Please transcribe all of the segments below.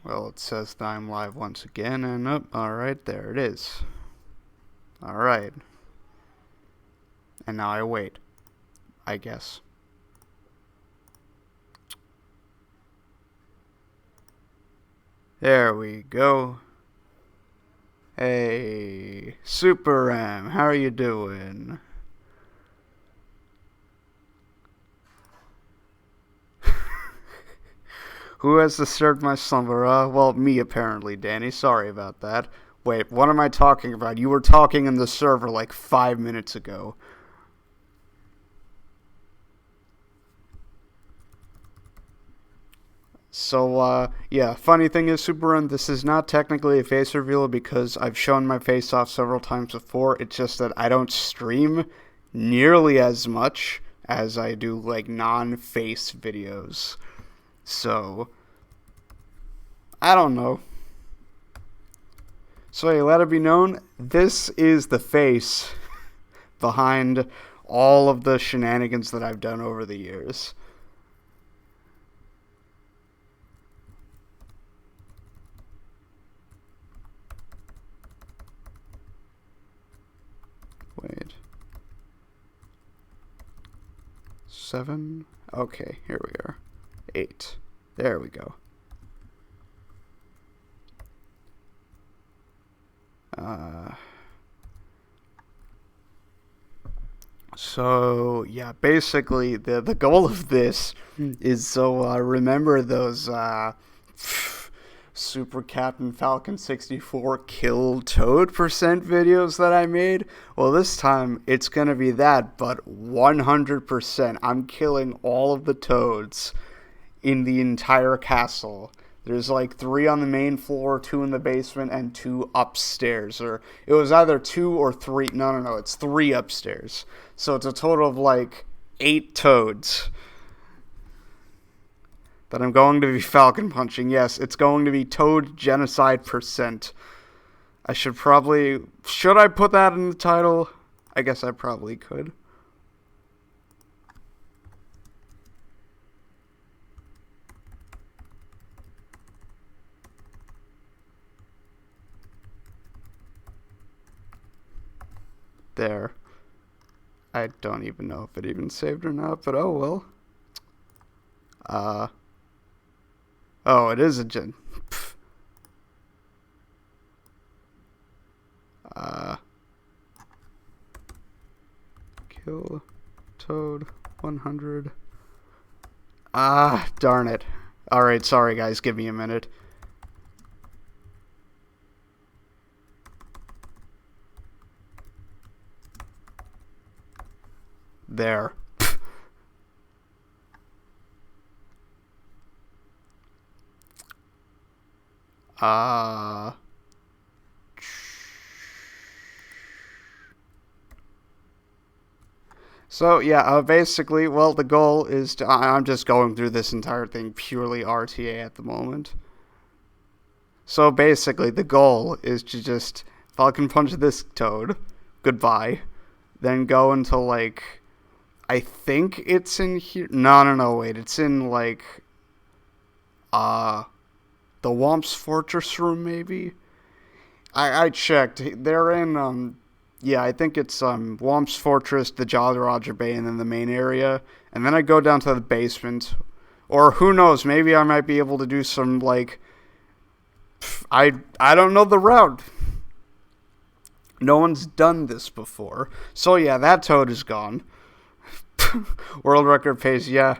Well, it says that I'm live once again, and alright, there it is. Alright. And now I wait. I guess. There we go. Hey, Super M, how are you doing? Who has disturbed my slumber? Well, me apparently, Danny. Sorry about that. Wait, what am I talking about? You were talking in the server like 5 minutes ago. So, yeah, funny thing is, Superrun, this is not technically a face reveal because I've shown my face off several times before. It's just that I don't stream nearly as much as I do, like, non-face videos. So, I don't know. So, yeah, let it be known, this is the face behind all of the shenanigans that I've done over the years. Wait. 7? Okay, here we are. 8. There we go. So, yeah, basically, the goal of this is so, remember those, Super Captain Falcon 64 KillToad % videos that I made? Well, this time, it's gonna be that, but 100%. I'm killing all of the toads in the entire castle. There's like 3 on the main floor, 2 in the basement, and 2 upstairs. Or it was either 2 or 3. No, it's 3 upstairs. So it's a total of like 8 toads that I'm going to be falcon punching. Yes, it's going to be toad genocide %. I should I put that in the title? I guess I probably could. There. I don't even know if it even saved or not, but oh well. Oh, it is a gen. Pff. Kill Toad 100. Darn it. Alright, sorry guys, give me a minute. There. So, yeah, basically, well, the goal is to... I'm just going through this entire thing purely RTA at the moment. So, basically, the goal is to just Falcon Punch this toad. Goodbye. Then go until, like... I think it's in here... No, wait. It's in, like... the Womp's Fortress room, maybe? I checked. They're in, yeah, I think it's, Womp's Fortress, the Jolly Roger Bay, and then the main area. And then I go down to the basement. Or, who knows, maybe I might be able to do some, like... I don't know the route. No one's done this before. So, yeah, that toad is gone. World record pace, yeah.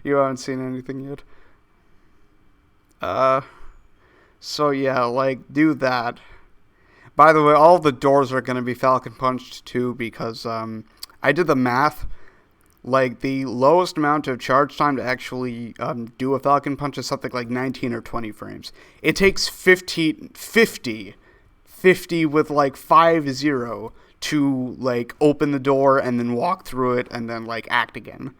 You haven't seen anything yet. So yeah, like, do that. By the way, all the doors are gonna be Falcon Punched too, because, I did the math. Like, the lowest amount of charge time to actually, do a Falcon Punch is something like 19 or 20 frames. It takes 50 with, like, 50 to, like, open the door and then walk through it and then, like, act again.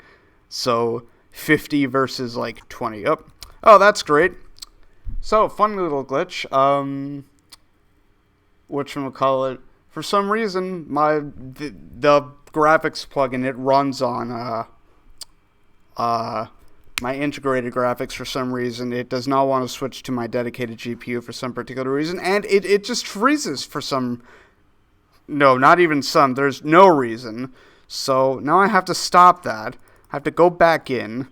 So, 50 versus, like, 20. Oh, that's great. So, funny little glitch. Whatchamacallit. For some reason, the graphics plugin, it runs on, my integrated graphics for some reason. It does not want to switch to my dedicated GPU for some particular reason, and it just freezes for some... No, not even some. There's no reason. So now I have to stop that. I have to go back in.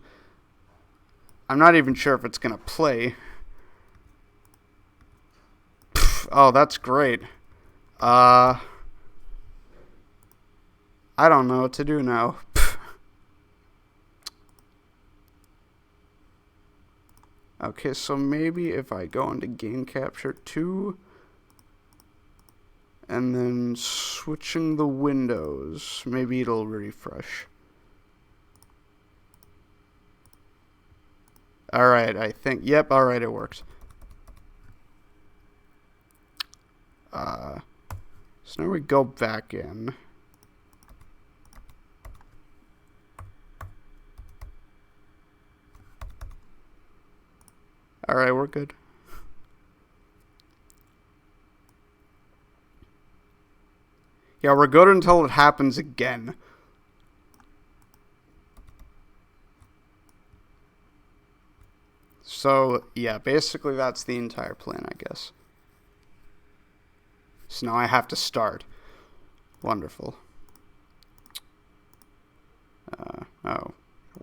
I'm not even sure if it's going to play. Oh, that's great. I don't know what to do now. Okay, so maybe if I go into Game Capture 2 and then switching the windows, maybe it'll refresh. Alright, I think, yep, alright, it works. So now we go back in. Alright, we're good. Yeah, we're good until it happens again. So, yeah, basically that's the entire plan, I guess. So now I have to start. Wonderful. Oh,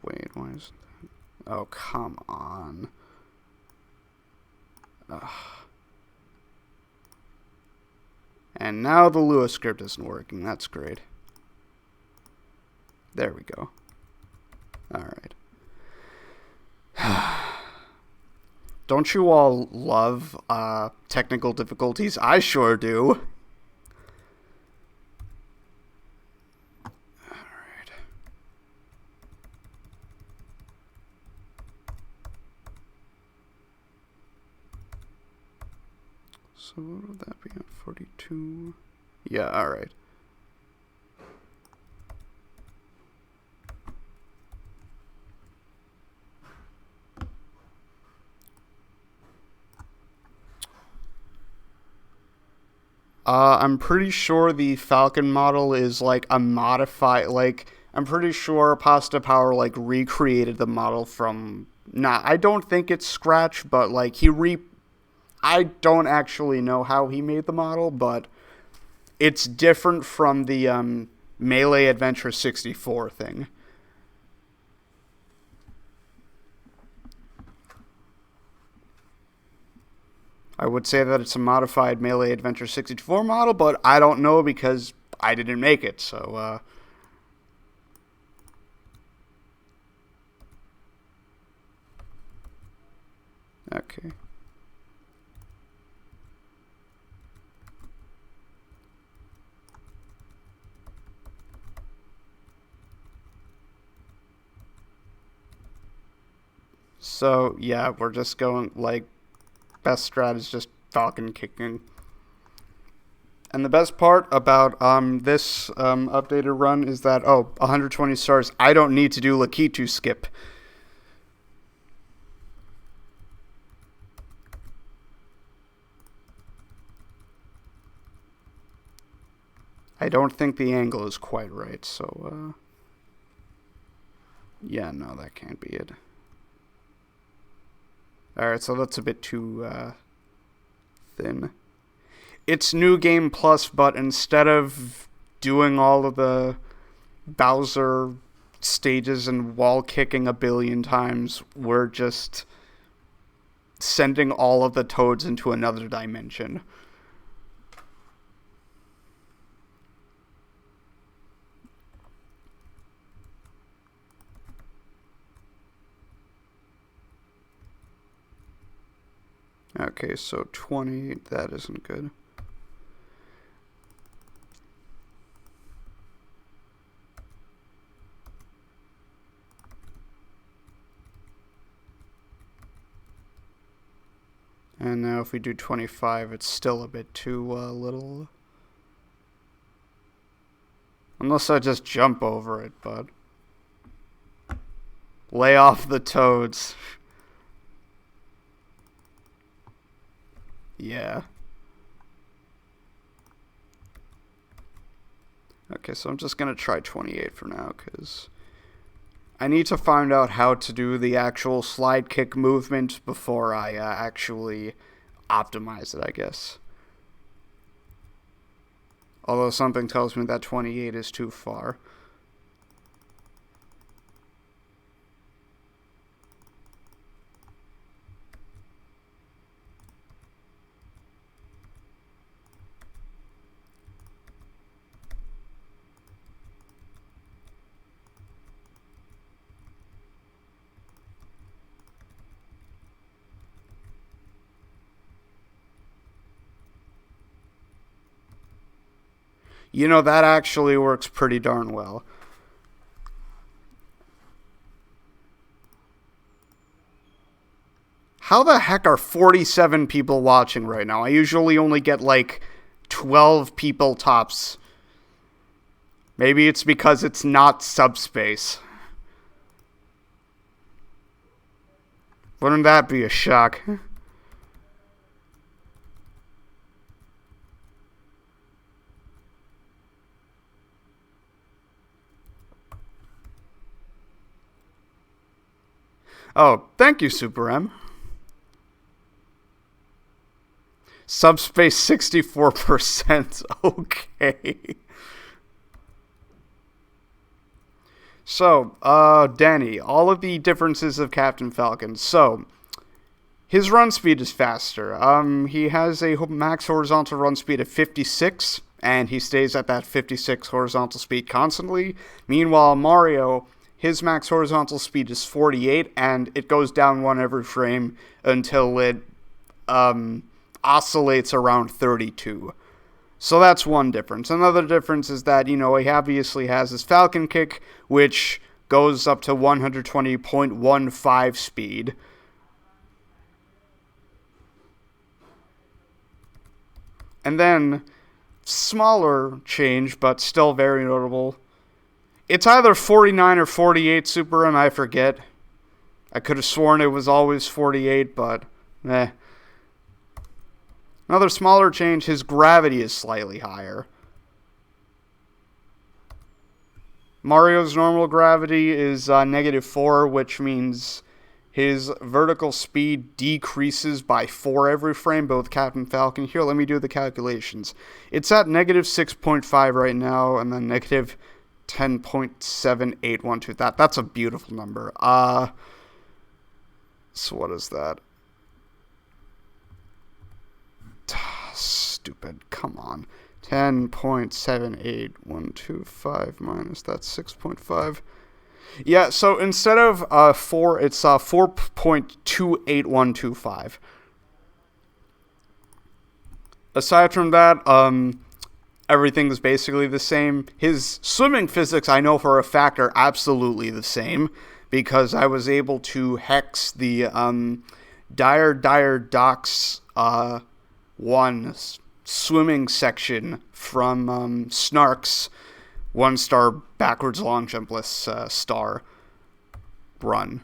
wait, why is that? Oh, come on. Ugh. And now the Lua script isn't working. That's great. There we go. Alright. Don't you all love technical difficulties? I sure do. Alright. So what would that be at 42? Yeah, alright. I'm pretty sure the Falcon model is like a modified, like, I'm pretty sure Pasta Power like recreated the model from, I don't think it's Scratch, but like I don't actually know how he made the model, but it's different from the Melee Adventure 64 thing. I would say that it's a modified Melee Adventure 64 model, but I don't know because I didn't make it, so, okay. So, yeah, we're just going, like, best strat is just Falcon kicking. And the best part about this updated run is that, 120 stars, I don't need to do Lakitu skip. I don't think the angle is quite right, so, yeah, no, that can't be it. Alright, so that's a bit too thin. It's New Game Plus, but instead of doing all of the Bowser stages and wall kicking a billion times, we're just sending all of the Toads into another dimension. Okay, so 20, that isn't good. And now if we do 25, it's still a bit too little. Unless I just jump over it, bud. Lay off the Toads. Yeah. Okay, so I'm just going to try 28 for now, because I need to find out how to do the actual slide kick movement before I actually optimize it, I guess. Although something tells me that 28 is too far. You know, that actually works pretty darn well. How the heck are 47 people watching right now? I usually only get like 12 people tops. Maybe it's because it's not subspace. Wouldn't that be a shock? Oh, thank you, Super M. Subspace 64%. Okay. So, Danny, all of the differences of Captain Falcon. So, his run speed is faster. He has a max horizontal run speed of 56, and he stays at that 56 horizontal speed constantly. Meanwhile, Mario, his max horizontal speed is 48, and it goes down one every frame until it oscillates around 32. So that's one difference. Another difference is that, he obviously has his Falcon kick, which goes up to 120.15 speed. And then, smaller change, but still very notable. It's either 49 or 48 Super M, I forget. I could have sworn it was always 48, but eh. Another smaller change, his gravity is slightly higher. Mario's normal gravity is -4, which means his vertical speed decreases by 4 every frame, but with Captain Falcon. Here, let me do the calculations. It's at -6.5 right now, and then -10.7812. That's a beautiful number. So what is that? Stupid, come on. 10.78125 minus that's 6.5. Yeah, so instead of 4, it's 4.28125. Aside from that, everything's basically the same. His swimming physics, I know for a fact, are absolutely the same, because I was able to hex the Dire Docks 1 swimming section from Snark's 1-star backwards long jumpless star run.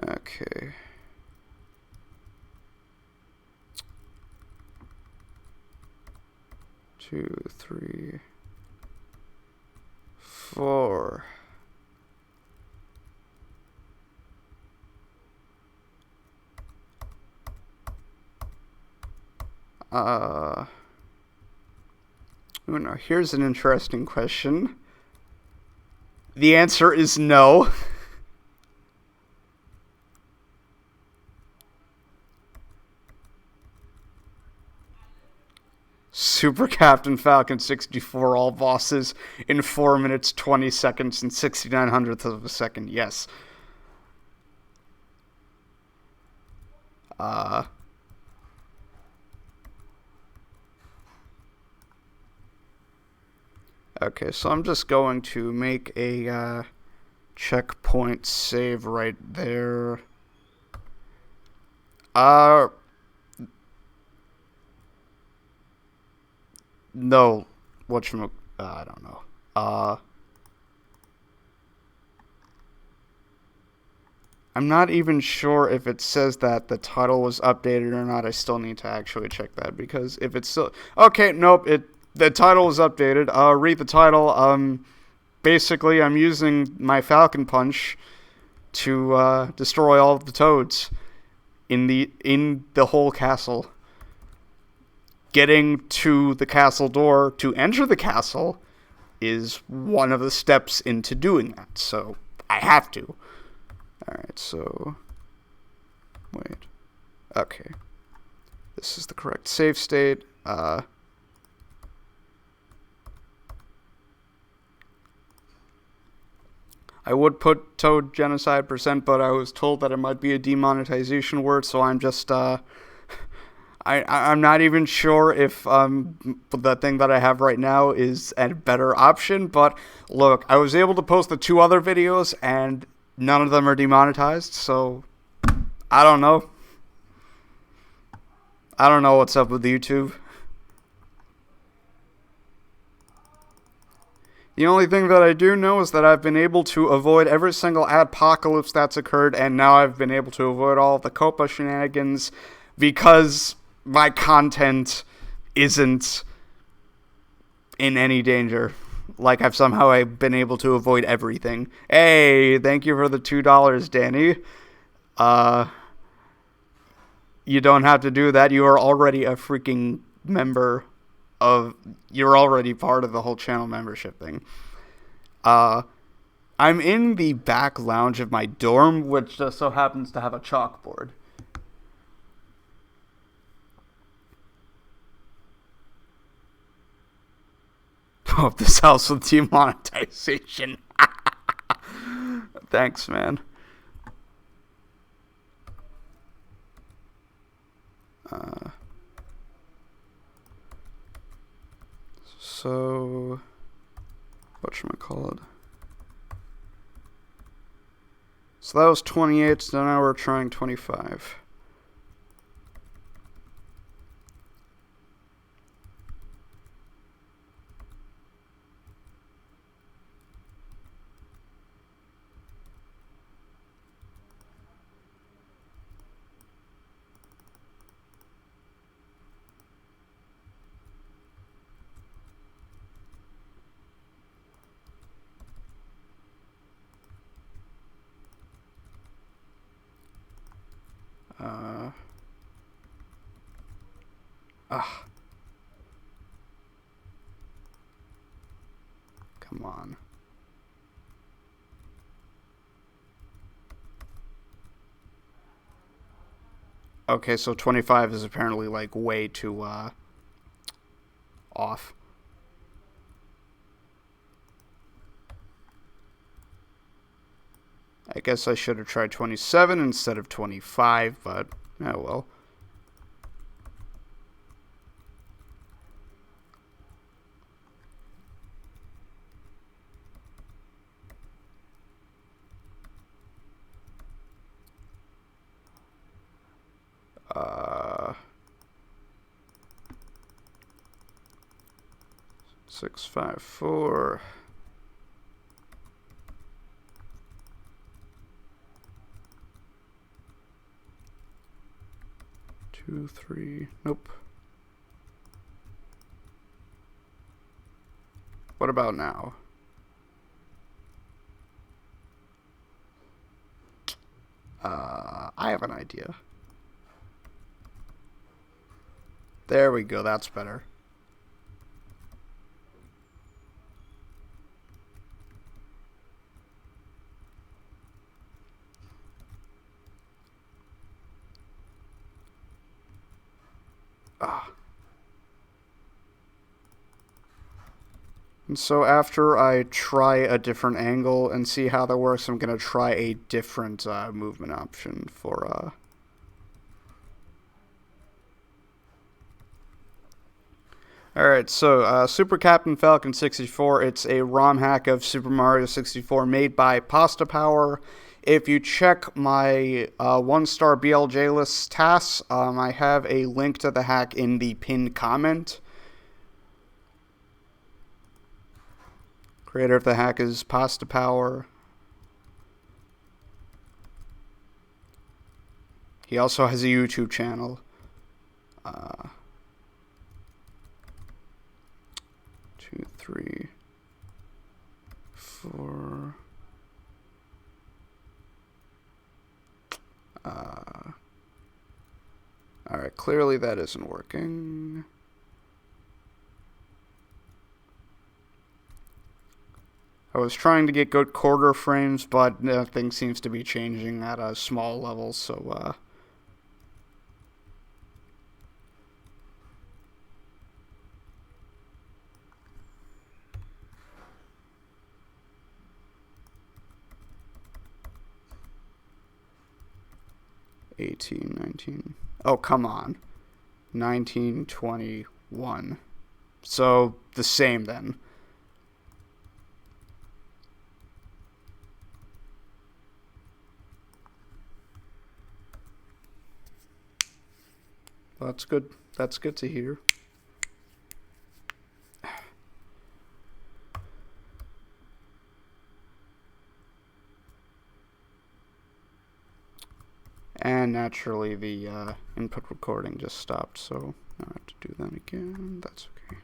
Okay. Two, three, 4. No, here's an interesting question. The answer is no. Super Captain Falcon 64, all bosses in 4 minutes, 20 seconds, and 69 hundredths of a second. Yes. Okay, so I'm just going to make a checkpoint save right there. no, I don't know. I'm not even sure if it says that the title was updated or not. I still need to actually check that, because if it's still... Okay, nope, the title was updated. Read the title. Basically, I'm using my Falcon Punch to destroy all of the toads in the whole castle. Getting to the castle door to enter the castle is one of the steps into doing that, so I have to. Alright, so... Wait. Okay. This is the correct save state. I would put Toad Genocide %, but I was told that it might be a demonetization word, so I'm just, I'm not even sure if the thing that I have right now is a better option, but look, I was able to post the 2 other videos, and none of them are demonetized, so I don't know. I don't know what's up with YouTube. The only thing that I do know is that I've been able to avoid every single adpocalypse that's occurred, and now I've been able to avoid all of the Copa shenanigans because my content isn't in any danger. Like, I've somehow been able to avoid everything. Hey, thank you for the $2, Danny. You don't have to do that. You are already a freaking member of... You're already part of the whole channel membership thing. I'm in the back lounge of my dorm, which just so happens to have a chalkboard. Oh, this house with demonetization. Thanks, man. So, whatchamacallit? So that was 28, so now we're trying 25. Come on. Okay, so 25 is apparently, like, way too, off. I guess I should have tried 27 instead of 25, but, oh well. Six, 5, 4. Two, 3. Nope. What about now? I have an idea. There we go, that's better. And so after I try a different angle and see how that works, I'm going to try a different movement option for... Alright, so Super Captain Falcon 64, it's a ROM hack of Super Mario 64 made by Pasta Power. If you check my 1-star BLJ list TAS, I have a link to the hack in the pinned comment. Creator of the hack is Pasta Power. He also has a YouTube channel. 2, 3, 4. Alright, clearly that isn't working. I was trying to get good quarter frames, but nothing seems to be changing at a small level, so 18, 19. Oh, come on. 19, 21. So, the same then. That's good. That's good to hear. And naturally the input recording just stopped, so I have to do that again. That's okay.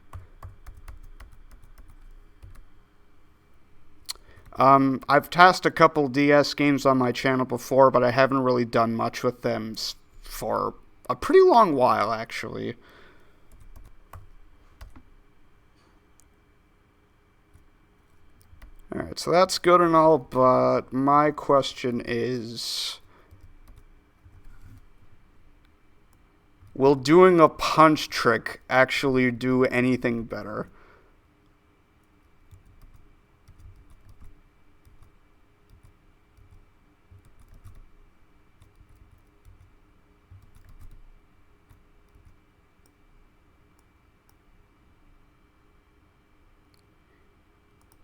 I've tasked a couple DS games on my channel before, but I haven't really done much with them for a pretty long while, actually. Alright, so that's good and all, but my question is, will doing a punch trick actually do anything better?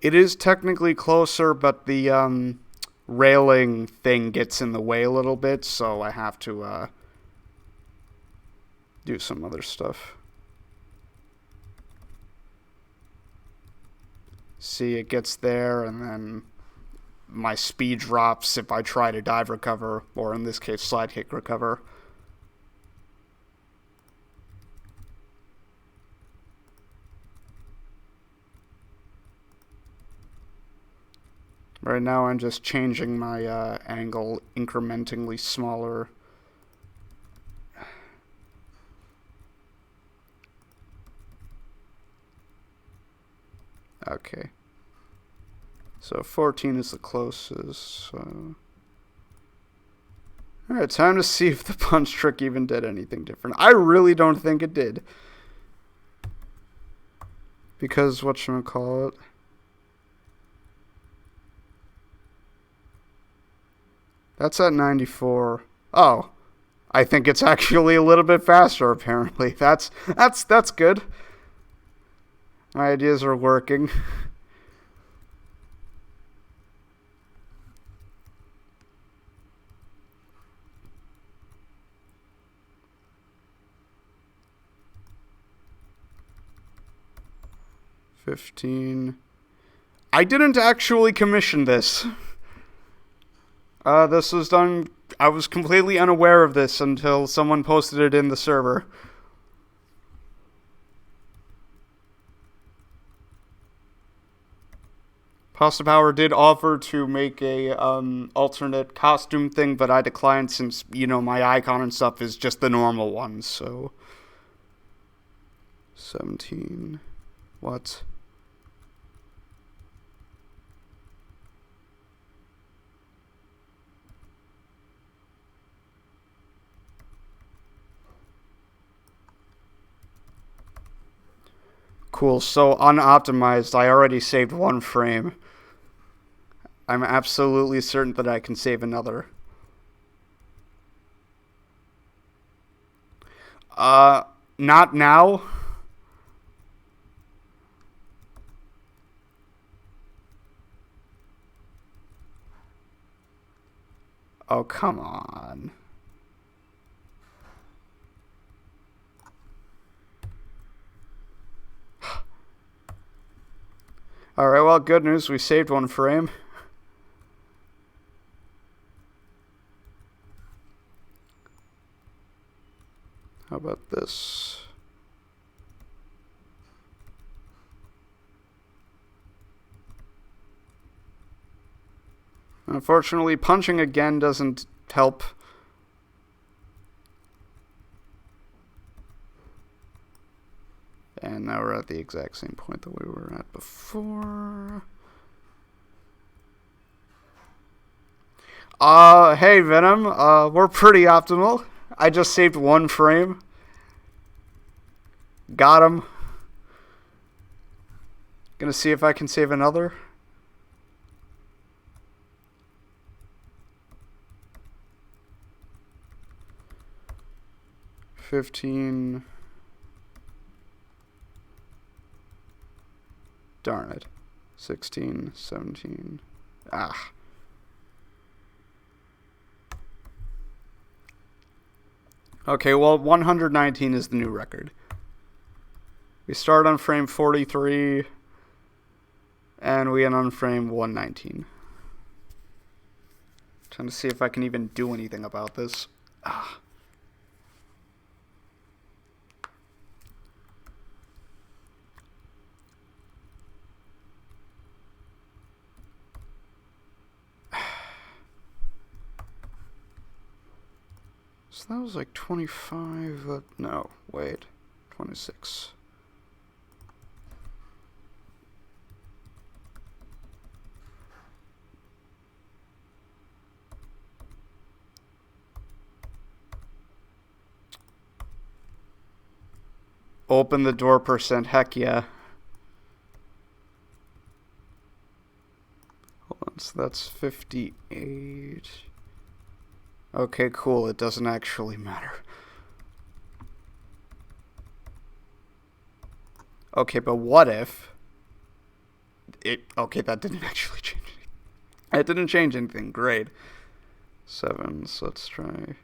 It is technically closer, but the railing thing gets in the way a little bit, so I have to do some other stuff. See, it gets there, and then my speed drops if I try to dive recover, or in this case, slide kick recover. Right now I'm just changing my angle incrementally smaller. Okay. So 14 is the closest. So. Alright, time to see if the punch trick even did anything different. I really don't think it did. Because, whatchamacallit? That's at 94. Oh. I think it's actually a little bit faster, apparently. That's good. My ideas are working. $15. I didn't actually commission this. This was done. I was completely unaware of this until someone posted it in the server. Pasta Power did offer to make a alternate costume thing, but I declined since, you know, my icon and stuff is just the normal one, so 17. What? Cool, so unoptimized, I already saved 1 frame. I'm absolutely certain that I can save another. Not now. Oh, come on. Alright, well, good news. We saved one frame. How about this? Unfortunately, punching again doesn't help. And now we're at the exact same point that we were at before. Hey Venom, we're pretty optimal. I just saved one frame. Got him. Gonna see if I can save another. $15. Darn it. 16, 17. Ah. Okay, well, 119 is the new record. We start on frame 43, and we end on frame 119. Trying to see if I can even do anything about this. Ah. So that was like 25, no, wait, 26. Open the door %, heck yeah. Hold on, so that's 58. Okay, cool, it doesn't actually matter. Okay, but what if... Okay, that didn't actually change anything. It didn't change anything, great. 7, so let's try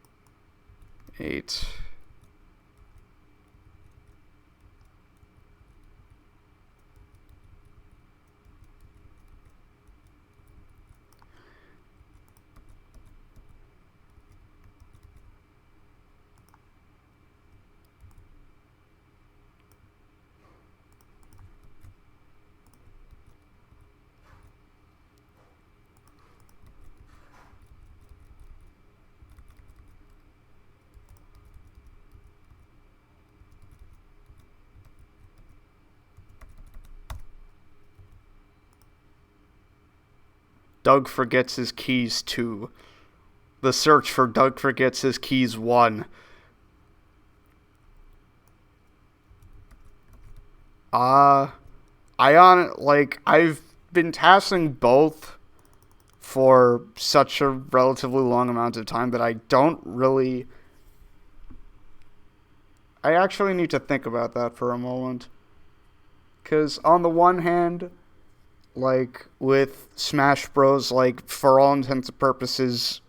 8. Doug forgets his keys 2. The search for Doug forgets his keys 1. I've been TASing both for such a relatively long amount of time that I actually need to think about that for a moment. Because on the one hand, like, with Smash Bros., like, for all intents and purposes,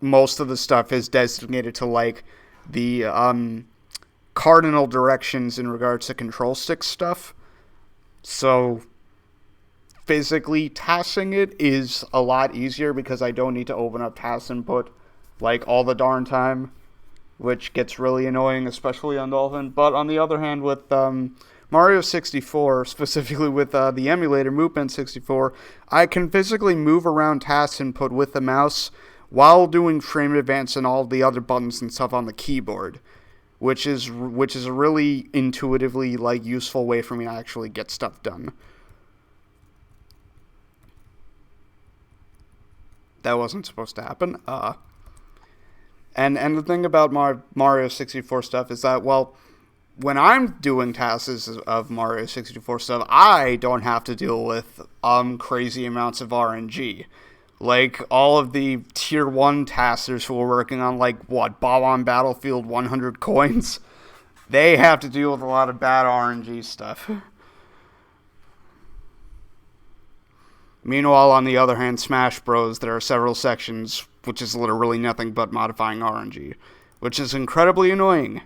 most of the stuff is designated to, like, the, cardinal directions in regards to control stick stuff. So, physically, TASing it is a lot easier because I don't need to open up TAS input, like, all the darn time, which gets really annoying, especially on Dolphin. But on the other hand, with, Mario 64, specifically with the emulator Movement 64, I can physically move around task input with the mouse while doing frame advance and all the other buttons and stuff on the keyboard, which is a really intuitively like useful way for me to actually get stuff done. That wasn't supposed to happen. And the thing about Mario 64 stuff is that, well, when I'm doing tasks of Mario 64 stuff, I don't have to deal with crazy amounts of RNG. Like, all of the Tier 1 tasters who are working on, like, Bob on Battlefield 100 coins, they have to deal with a lot of bad RNG stuff. Meanwhile, on the other hand, Smash Bros., there are several sections which is literally nothing but modifying RNG, which is incredibly annoying.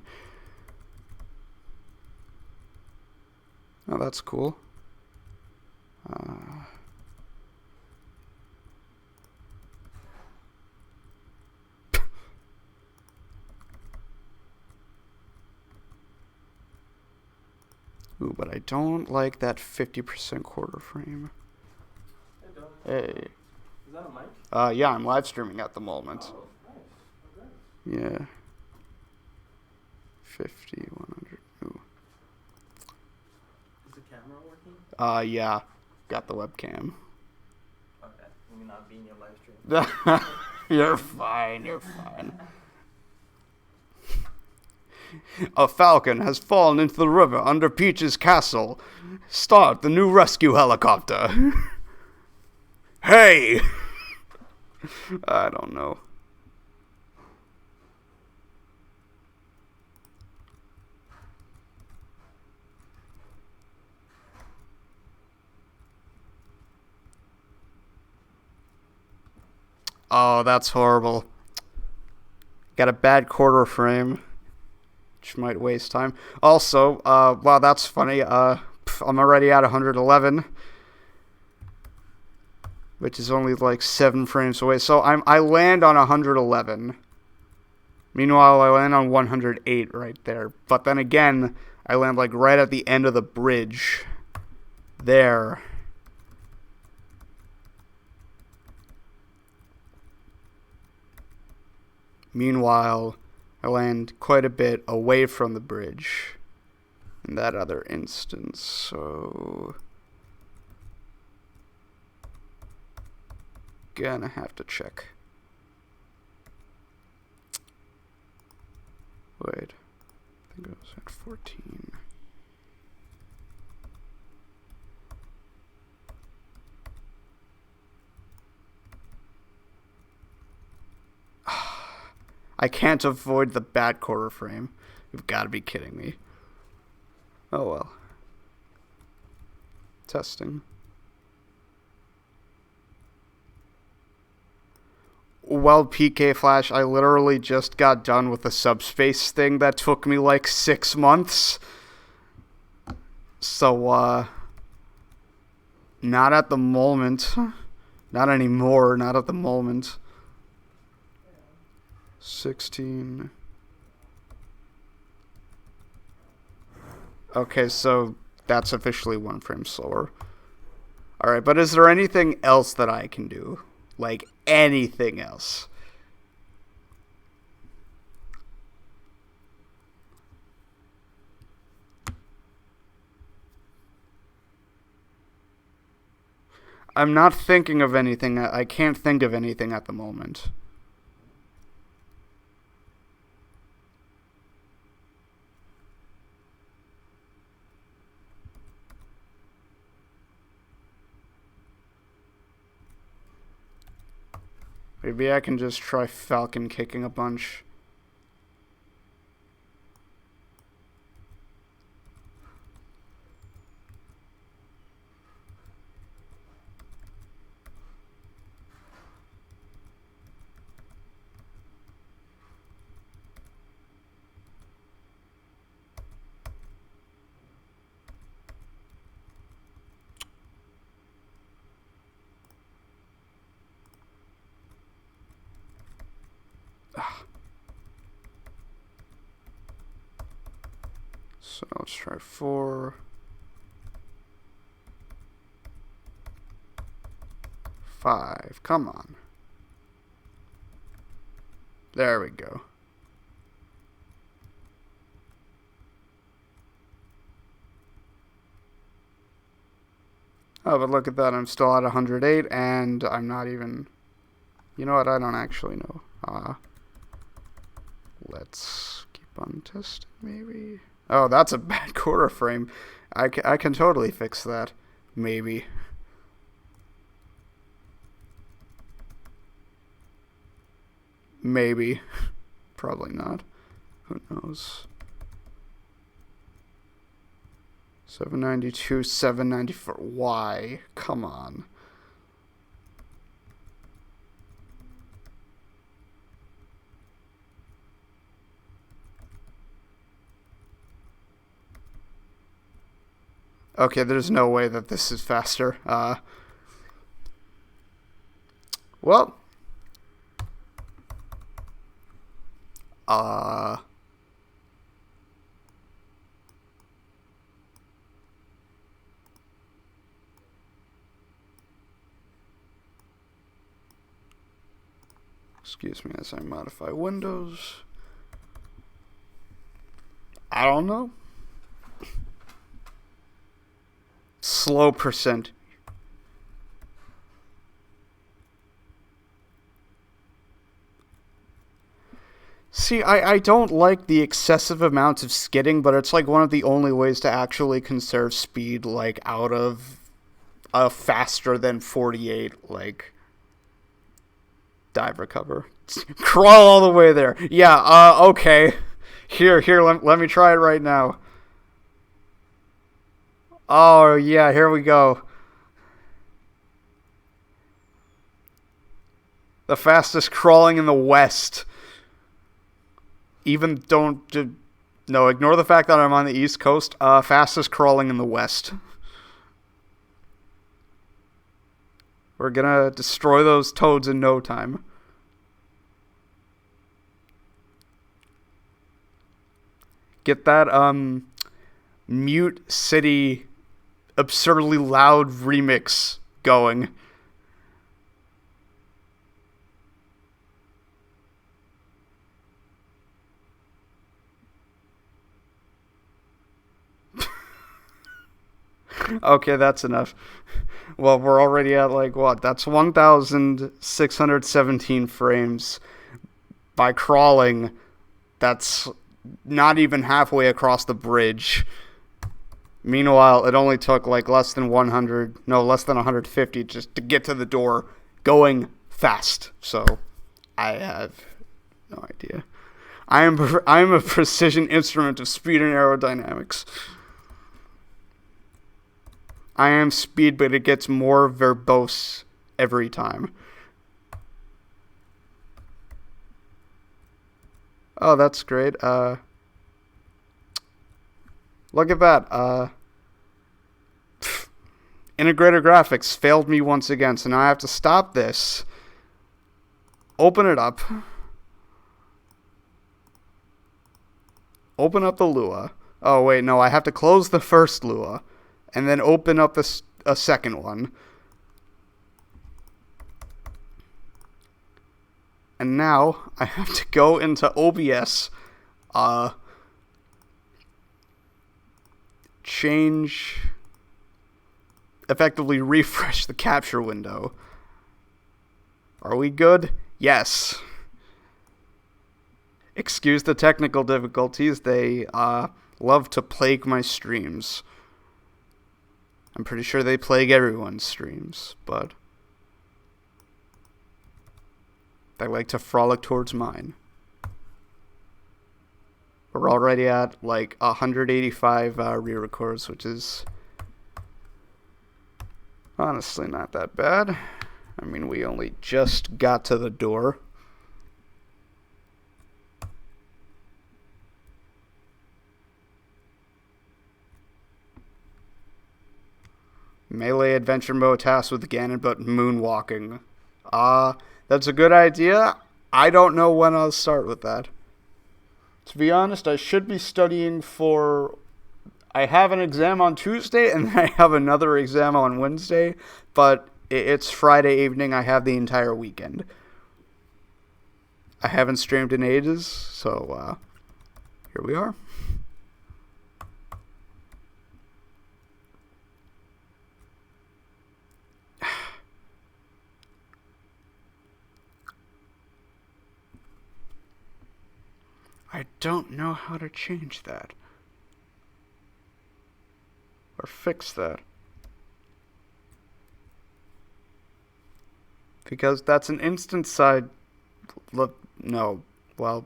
Oh, that's cool. Ooh, but I don't like that 50% quarter frame. Hey. Is that a mic? Yeah, I'm live streaming at the moment. Oh, nice. Okay. Yeah. 50, 100. Ooh. Is the camera working? Yeah. Got the webcam. Okay. Let me not be in your live stream. You're fine. You're fine. A falcon has fallen into the river under Peach's castle. Start the new rescue helicopter. Hey! I don't know. Oh, that's horrible. Got a bad quarter frame, which might waste time. Also, wow, that's funny. I'm already at 111, which is only like 7 frames away. So I land on 111. Meanwhile, I land on 108 right there. But then again, I land like right at the end of the bridge. There. Meanwhile, I land quite a bit away from the bridge in that other instance, so gonna have to check. Wait, I think it was at 14. I can't avoid the bad quarter frame. You've got to be kidding me. Oh well. Testing. Well, PK Flash, I literally just got done with the subspace thing that took me like 6 months. So, not at the moment. Not anymore, not at the moment. 16. Okay, so that's officially 1 frame slower. Alright, but is there anything else that I can do? Like, anything else? I'm not thinking of anything. I can't think of anything at the moment. Maybe I can just try Falcon kicking a bunch. So let's try 4. 5. Come on. There we go. Oh, but look at that. I'm still at 108, and I'm not even... You know what? I don't actually know. Let's keep on testing, maybe. Oh, that's a bad quarter frame. I can totally fix that. Maybe. Maybe. Probably not. Who knows? 792, 794. Why? Come on. Okay, there's no way that this is faster. Well. Excuse me as I modify Windows. I don't know. Slow percent. See, I don't like the excessive amounts of skidding, but it's like one of the only ways to actually conserve speed, like out of a faster than 48, like dive recover. Crawl all the way there. Yeah, okay. Here, let me try it right now. Oh, yeah, here we go. The fastest crawling in the West. Even no, ignore the fact that I'm on the East Coast. Fastest crawling in the West. We're gonna destroy those toads in no time. Get that, Mute City absurdly loud remix going. Okay, that's enough. Well, we're already at, like, what? That's 1,617 frames. By crawling, that's not even halfway across the bridge. Meanwhile, it only took, like, less than 150 just to get to the door, going fast. So, I have no idea. I am a precision instrument of speed and aerodynamics. I am speed, but it gets more verbose every time. Oh, that's great. Look at that. Integrated graphics failed me once again, so now I have to stop this. Open it up. Open up the Lua. Oh, wait, no, I have to close the first Lua. And then open up a second one. And now I have to go into OBS, effectively refresh the capture window. Are we good? Yes. Excuse the technical difficulties. They love to plague my streams. I'm pretty sure they plague everyone's streams, but they like to frolic towards mine. We're already at like 185 re-records, which is honestly not that bad. I mean, we only just got to the door. Melee adventure mode tasked with Ganon but moonwalking. That's a good idea. I don't know when I'll start with that. To be honest, I should be studying for... I have an exam on Tuesday and then I have another exam on Wednesday, but it's Friday evening. I have the entire weekend. I haven't streamed in ages, so here we are. I don't know how to change that. Or fix that. Because that's an instant side... No. Well...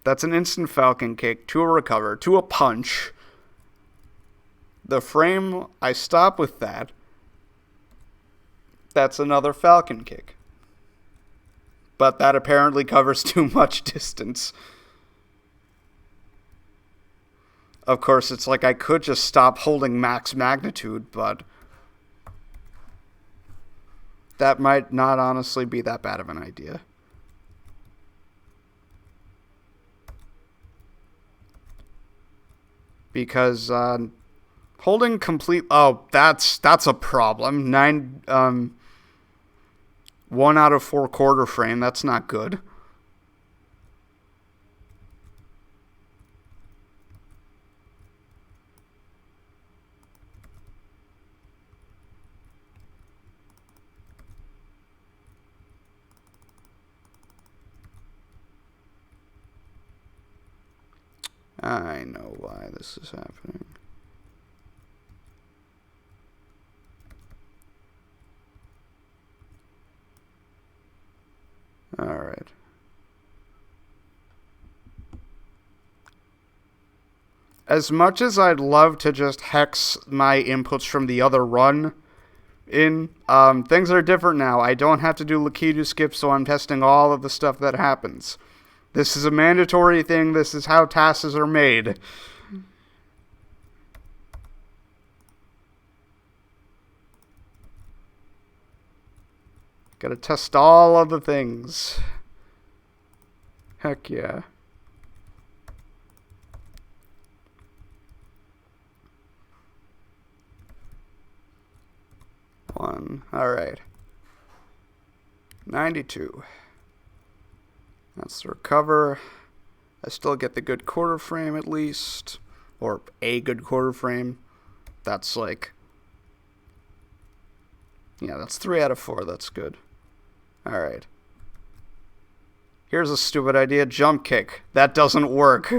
That's an instant Falcon kick to a recover, to a punch. The frame, I stop with that. That's another Falcon kick. But that apparently covers too much distance. Of course, it's like I could just stop holding max magnitude, but that might not honestly be that bad of an idea. Because holding complete... Oh, that's a problem. 1 out of 4 quarter frame. That's not good. I know why this is happening. Alright. As much as I'd love to just hex my inputs from the other run in, things are different now. I don't have to do Lakitu skip, so I'm testing all of the stuff that happens. This is a mandatory thing. This is how TASes are made. Gotta test all of the things. Heck yeah. Alright. 92. That's the recover. I still get the good quarter frame at least. Or a good quarter frame. That's like... yeah, that's 3 out of 4. That's good. Alright. Here's a stupid idea. Jump kick. That doesn't work.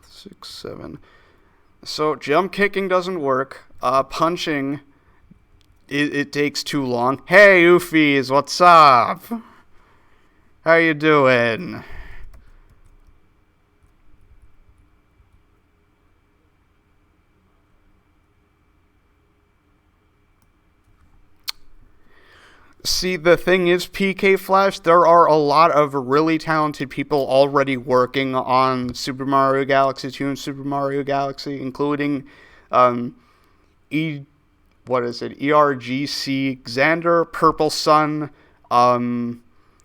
6, 7. So jump kicking doesn't work. Punching, it takes too long. Hey, Oofies, what's up? How you doing? See, the thing is, PK Flash, there are a lot of really talented people already working on Super Mario Galaxy 2 and Super Mario Galaxy, including, ERGC, Xander, Purple Sun, a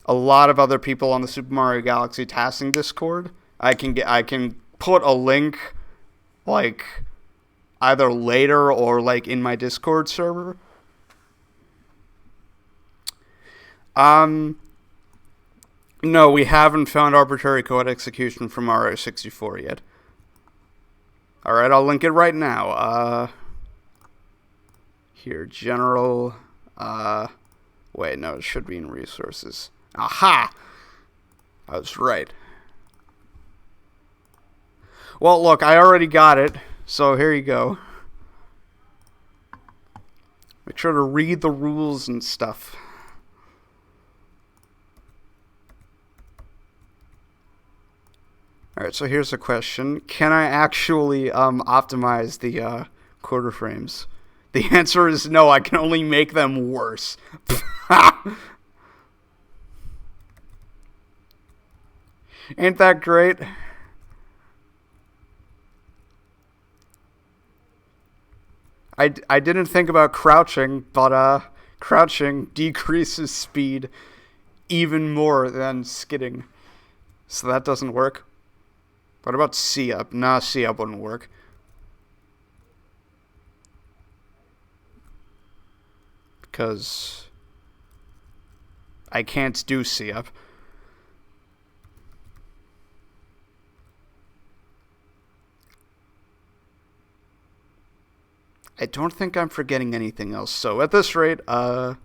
lot of other people on the Super Mario Galaxy TASing Discord. I can put a link, like, either later or, like, in my Discord server. No, we haven't found arbitrary code execution from RO64 yet. Alright, I'll link it right now. Here, general, wait, no, it should be in resources. Aha! I was right. Well, look, I already got it, so here you go. Make sure to read the rules and stuff. Alright, so here's a question. Can I actually optimize the quarter frames? The answer is no, I can only make them worse. Ain't that great? I didn't think about crouching, but crouching decreases speed even more than skidding. So that doesn't work. What about C-up? Nah, C-up wouldn't work. Because I can't do C-up. I don't think I'm forgetting anything else. So at this rate, come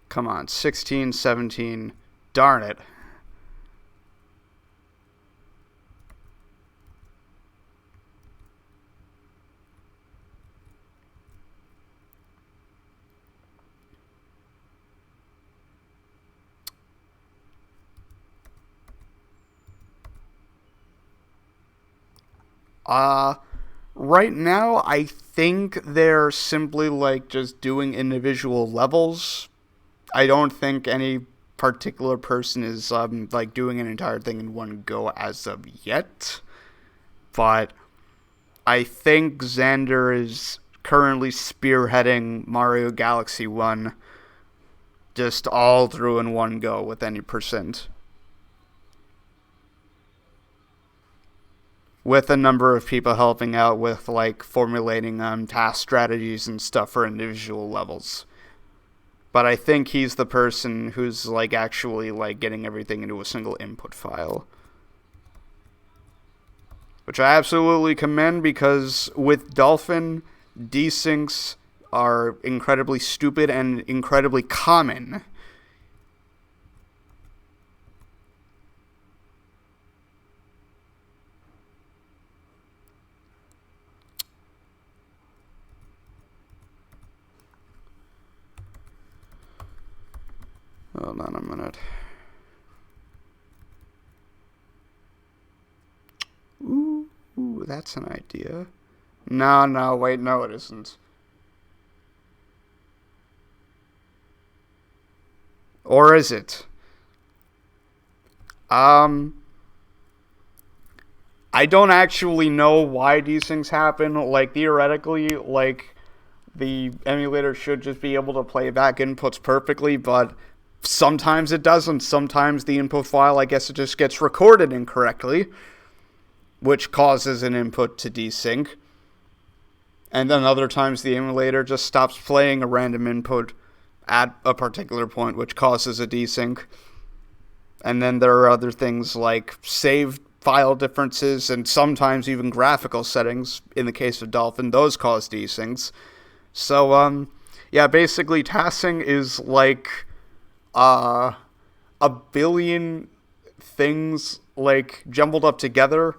on, 16, 17, darn it. Right now, I think they're simply, like, just doing individual levels. I don't think any particular person is, like, doing an entire thing in one go as of yet. But I think Xander is currently spearheading Mario Galaxy 1 just all through in one go with any percent. With a number of people helping out with, like, formulating task strategies and stuff for individual levels. But I think he's the person who's, like, actually, like, getting everything into a single input file. Which I absolutely commend, because with Dolphin, desyncs are incredibly stupid and incredibly common. Hold on a minute. Ooh, that's an idea. No, wait, no it isn't. Or is it? I don't actually know why these things happen. Like, theoretically, like, the emulator should just be able to play back inputs perfectly, but sometimes it doesn't. Sometimes the input file, I guess, it just gets recorded incorrectly, which causes an input to desync. And then other times the emulator just stops playing a random input at a particular point, which causes a desync. And then there are other things like saved file differences and sometimes even graphical settings. In the case of Dolphin, those cause desyncs. So, yeah, basically TASing is like a billion things, like, jumbled up together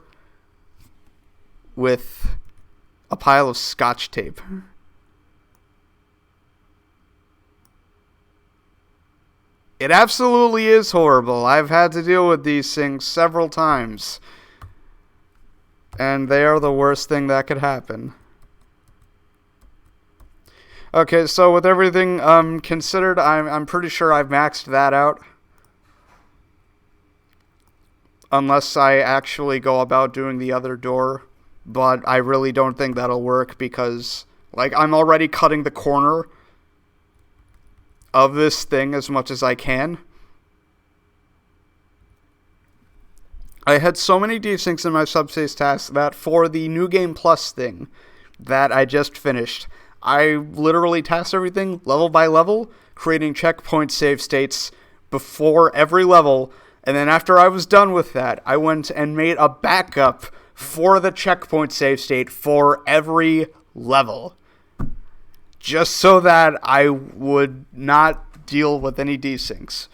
with a pile of scotch tape. It absolutely is horrible. I've had to deal with these things several times, and they are the worst thing that could happen. Okay, so with everything considered, I'm pretty sure I've maxed that out. Unless I actually go about doing the other door. But I really don't think that'll work because, like, I'm already cutting the corner of this thing as much as I can. I had so many desyncs in my subspace tasks that for the New Game Plus thing that I just finished, I literally tasked everything level by level, creating checkpoint save states before every level, and then after I was done with that, I went and made a backup for the checkpoint save state for every level. Just so that I would not deal with any desyncs.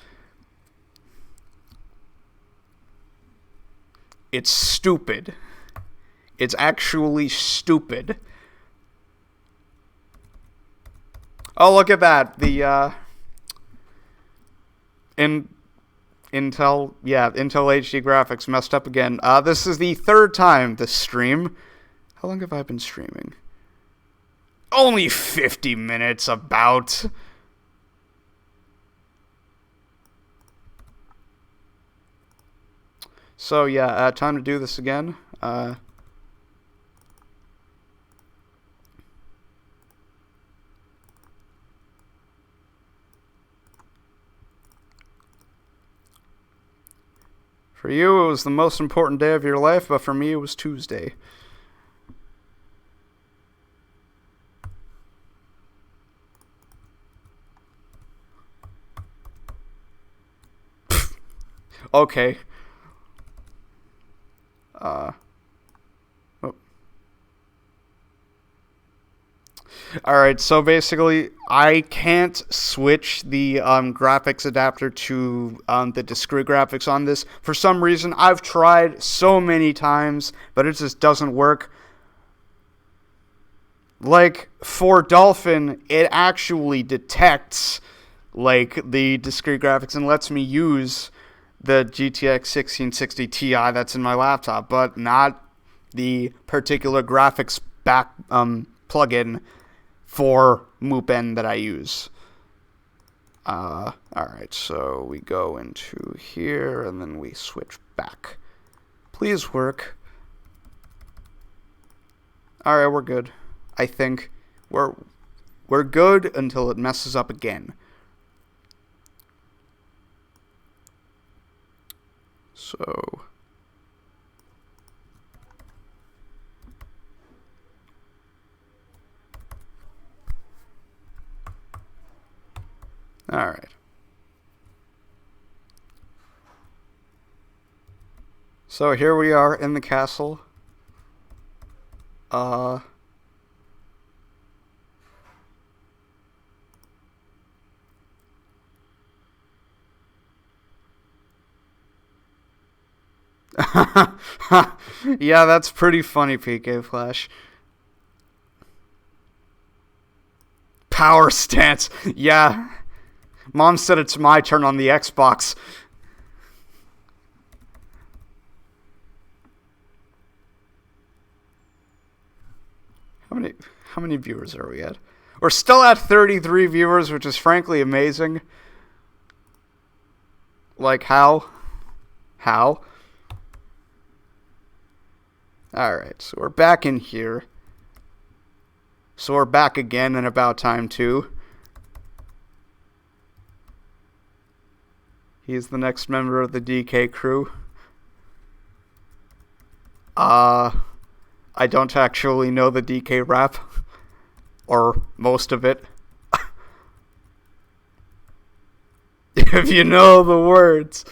It's stupid. It's actually stupid. Oh, look at that. The, Intel HD graphics messed up again. This is the third time this stream. How long have I been streaming? Only 50 minutes, about. So, yeah, time to do this again. For you, it was the most important day of your life, but for me, it was Tuesday. Okay. Alright, so basically, I can't switch the graphics adapter to the discrete graphics on this. For some reason, I've tried so many times, but it just doesn't work. Like, for Dolphin, it actually detects, like, the discrete graphics and lets me use the GTX 1660 Ti that's in my laptop, but not the particular graphics plugin for MoopN that I use. Alright, so we go into here, and then we switch back. Please work. Alright, we're good. I think. we're good until it messes up again. So all right. So here we are in the castle. Yeah, that's pretty funny, PK Flash. Power stance. Yeah. Mom said it's my turn on the Xbox. How many viewers are we at? We're still at 33 viewers, which is frankly amazing. Like, how? How? Alright, so we're back in here. So we're back again in about time, too. He's the next member of the DK crew. I don't actually know the DK rap. Or most of it. If you know the words.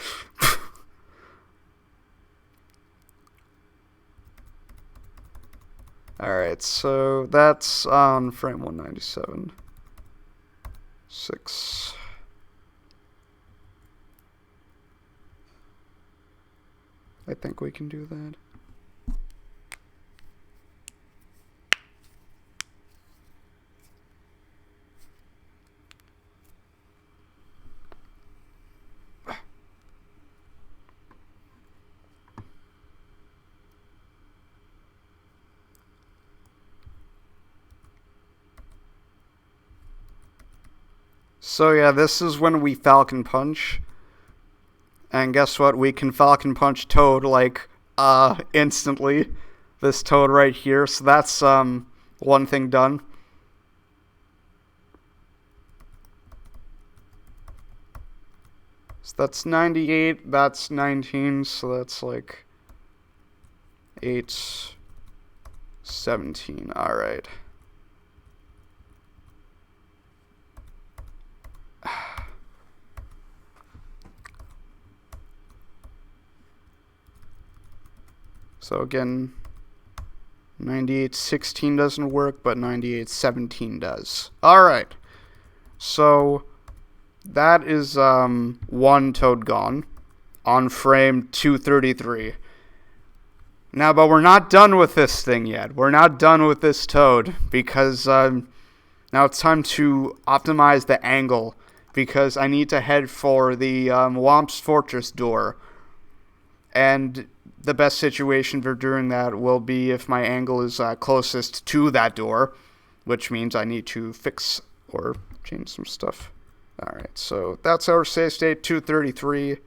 Alright, so that's on frame 197. 6. I think we can do that. So yeah, this is when we Falcon Punch. And guess what? We can Falcon Punch Toad, like, instantly. This Toad right here. So that's, one thing done. So that's 98, that's 19, so that's like 8, 17, alright. So again, 98-16 doesn't work, but 98-17 does. Alright, so that is one Toad gone on frame 233. Now, but we're not done with this thing yet. We're not done with this Toad, because now it's time to optimize the angle, because I need to head for the Womp's Fortress door. And the best situation for doing that will be if my angle is closest to that door, which means I need to fix or change some stuff. Alright, so that's our save state, 233.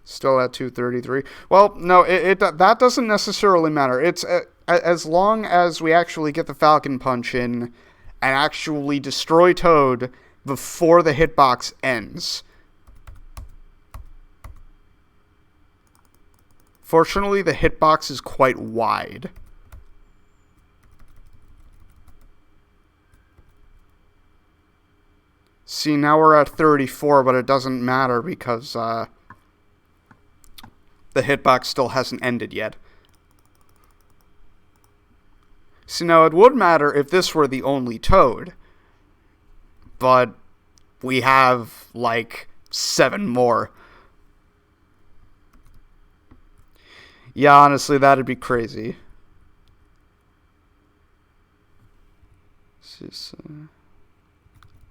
Still at 233. Well, no, that doesn't necessarily matter. It's as long as we actually get the Falcon Punch in and actually destroy Toad before the hitbox ends. Fortunately, the hitbox is quite wide. See, now we're at 34, but it doesn't matter because the hitbox still hasn't ended yet. See, now it would matter if this were the only Toad, but we have, like, 7 more. Yeah, honestly, that'd be crazy.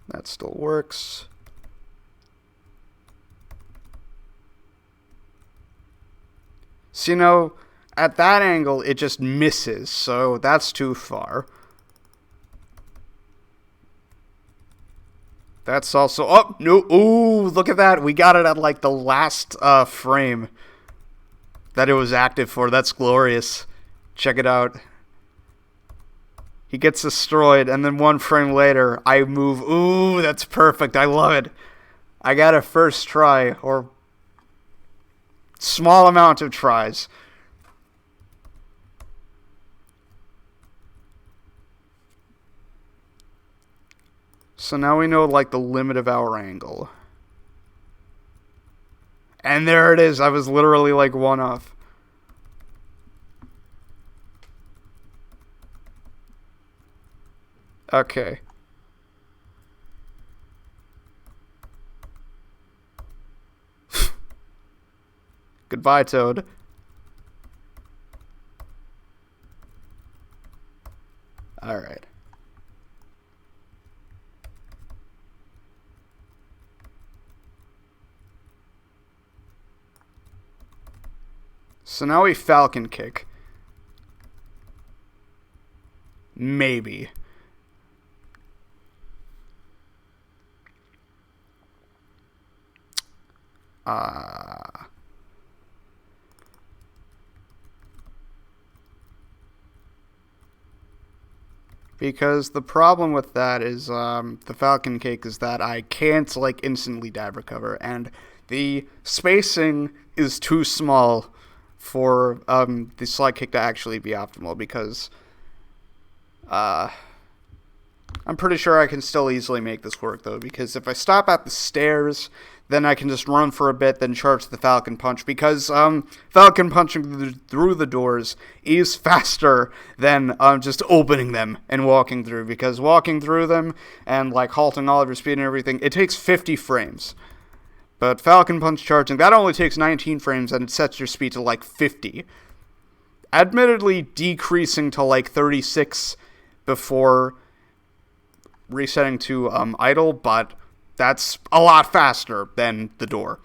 That still works. So, you know, at that angle, it just misses, so that's too far. That's also... Oh, no. Ooh, look at that. We got it at, like, the last frame. that it was active for. That's glorious. Check it out. He gets destroyed, and then 1 frame later, I move. Ooh, that's perfect. I love it. I got a first try, or small amount of tries. So now we know, like, the limit of our angle. And there it is. I was literally, like, 1 off. Okay. Goodbye, Toad. Alright. So now we Falcon kick. Maybe. Because the problem with that is, the Falcon kick is that I can't, like, instantly dive recover, and the spacing is too small for, the slide kick to actually be optimal, because, I'm pretty sure I can still easily make this work, though, because if I stop at the stairs, then I can just run for a bit, then charge the Falcon Punch, because Falcon punching through the doors is faster than just opening them and walking through, because walking through them and, like, halting all of your speed and everything, it takes 50 frames. But Falcon Punch charging, that only takes 19 frames, and it sets your speed to, like, 50. Admittedly decreasing to, like, 36 before resetting to idle, but that's a lot faster than the door.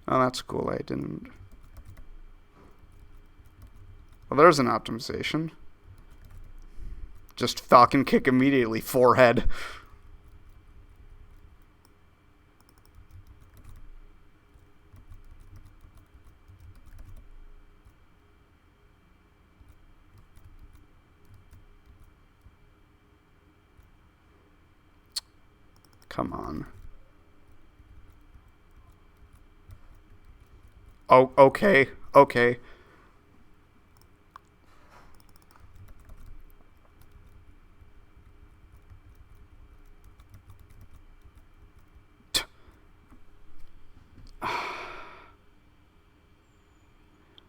Oh, that's cool. I didn't... Well, there's an optimization. Just Falcon kick immediately, forehead. Come on. Oh, okay. Okay.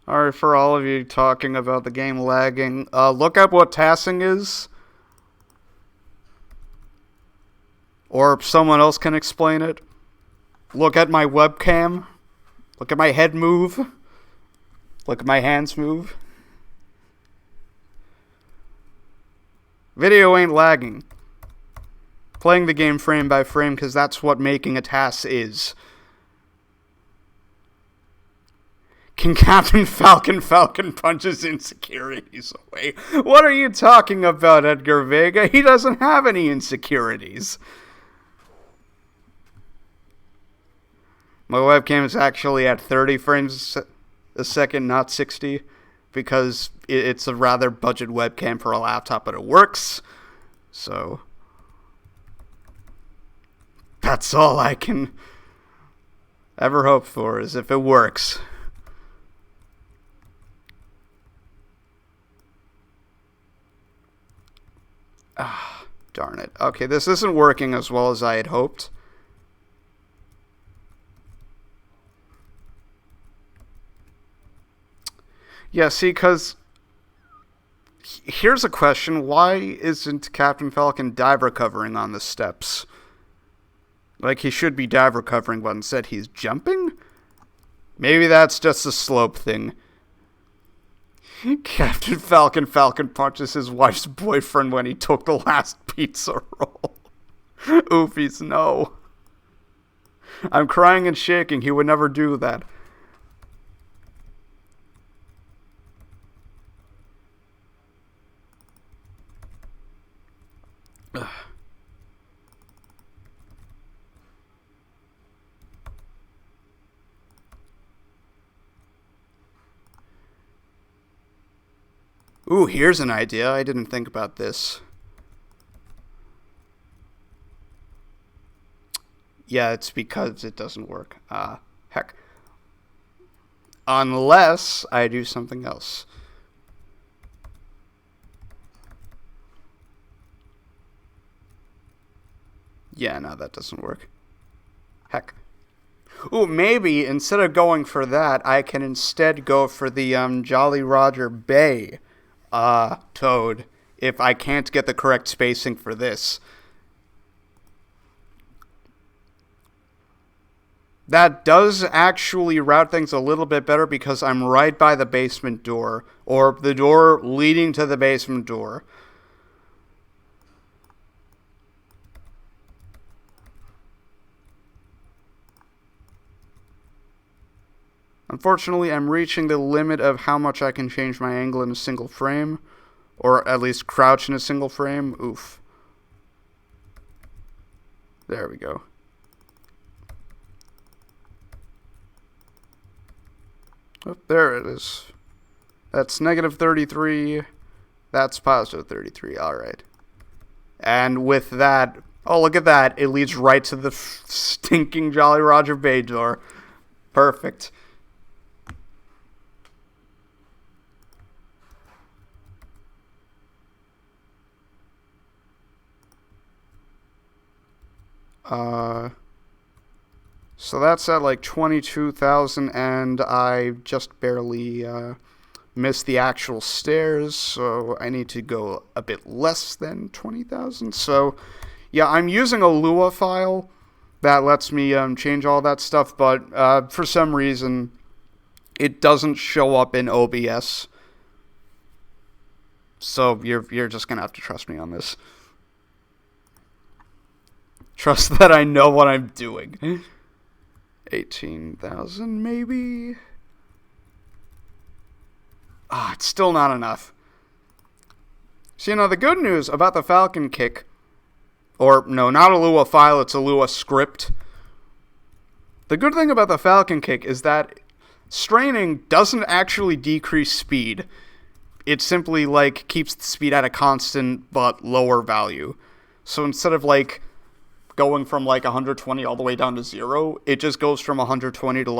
Alright, for all of you talking about the game lagging, look up what TASing is. Or if someone else can explain it. Look at my webcam. Look at my head move. Look at my hands move. Video ain't lagging. Playing the game frame by frame, because that's what making a TAS is. Can Captain Falcon punches insecurities away? What are you talking about, Edgar Vega? He doesn't have any insecurities. My webcam is actually at 30 frames a second, not 60, because it's a rather budget webcam for a laptop, but it works. So that's all I can ever hope for, is if it works. Ah, darn it. Okay, this isn't working as well as I had hoped. Yeah, see, because here's a question. Why isn't Captain Falcon dive recovering on the steps? Like, he should be dive recovering, but instead he's jumping? Maybe that's just a slope thing. Captain Falcon punches his wife's boyfriend when he took the last pizza roll. Oofies, no. I'm crying and shaking. He would never do that. Ooh, here's an idea. I didn't think about this. Yeah, it's because it doesn't work. Heck. Unless I do something else. Yeah, no, that doesn't work. Heck. Ooh, maybe instead of going for that, I can instead go for the Jolly Roger Bay Toad if I can't get the correct spacing for this. That does actually route things a little bit better because I'm right by the basement door, or the door leading to the basement door. Unfortunately, I'm reaching the limit of how much I can change my angle in a single frame, or at least crouch in a single frame. Oof. There we go. Oh, there it is. That's negative 33. That's positive 33. Alright. And with that... Oh, look at that. It leads right to the stinking Jolly Roger Bay door. Perfect. So that's at like 22,000, and I just barely missed the actual stairs, so I need to go a bit less than 20,000. So, yeah, I'm using a Lua file that lets me change all that stuff, but for some reason, it doesn't show up in OBS. So you're just gonna have to trust me on this. Trust that I know what I'm doing. 18,000 maybe? It's still not enough. So, the good news about the Falcon kick, or no, not a Lua file, it's a Lua script. The good thing about the Falcon kick is that straining doesn't actually decrease speed. It simply, keeps the speed at a constant but lower value. So instead of, going from 120 all the way down to 0, it just goes from 120 to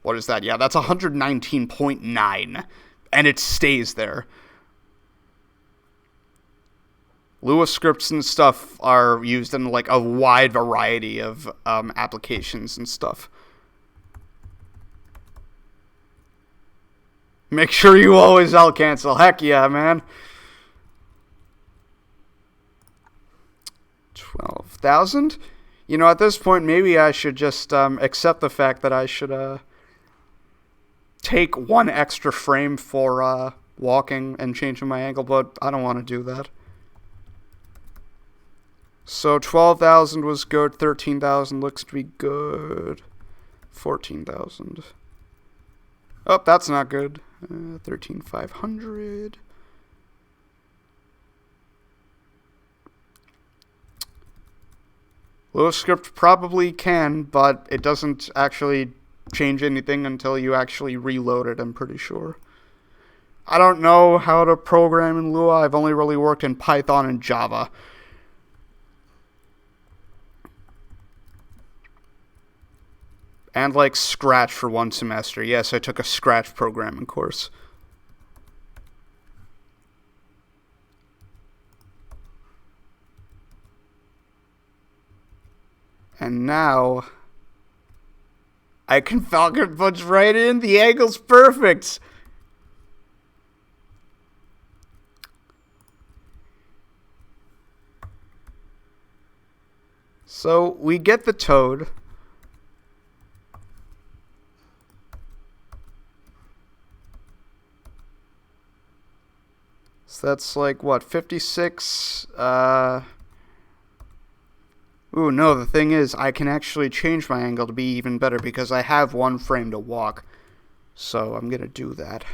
what is that? Yeah, that's 119.9, and it stays there. Lua scripts and stuff are used in a wide variety of applications and stuff. Make sure you always cancel. Heck yeah, man. 12,000? At this point, maybe I should just accept the fact that I should take one extra frame for walking and changing my angle, but I don't want to do that. So 12,000 was good, 13,000 looks to be good, 14,000. Oh, that's not good. 13,500. Lua script probably can, but it doesn't actually change anything until you actually reload it, I'm pretty sure. I don't know how to program in Lua. I've only really worked in Python and Java. And Scratch for one semester. Yes, I took a Scratch programming course. And now, I can Falcon punch right in. The angle's perfect. So, we get the Toad. So that's what, 56? Ooh, no, the thing is, I can actually change my angle to be even better because I have one frame to walk. So I'm going to do that.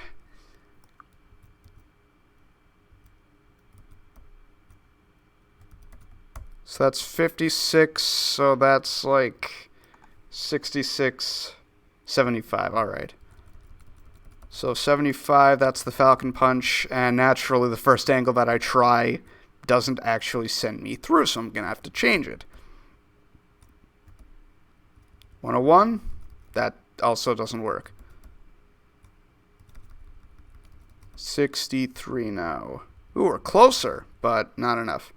So that's 56, so that's 66, 75, alright. So 75, that's the Falcon Punch, and naturally the first angle that I try doesn't actually send me through, so I'm going to have to change it. 101, that also doesn't work. 63 now. Ooh, we're closer, but not enough.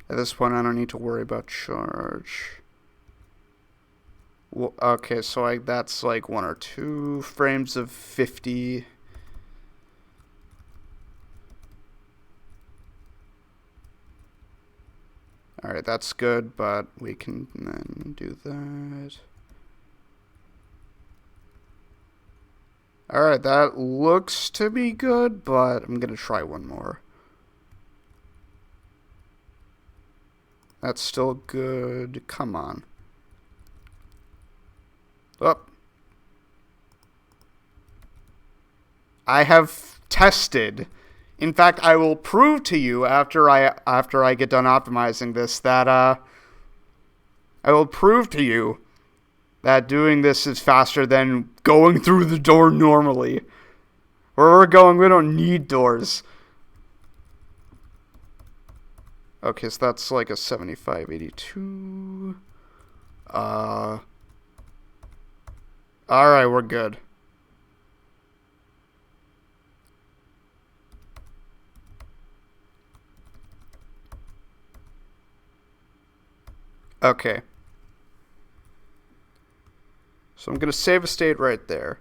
At this point, I don't need to worry about charge. Well, okay, so that's like 1 or 2 frames of 50. Alright, that's good, but we can then do that. Alright, that looks to be good, but I'm going to try one more. That's still good. Come on. Up. I have tested. In fact, I will prove to you after I get done optimizing this that I will prove to you that doing this is faster than going through the door normally. Where we're going, we don't need doors. Okay, so that's like a 7582. Alright, we're good. Okay. So I'm going to save a state right there.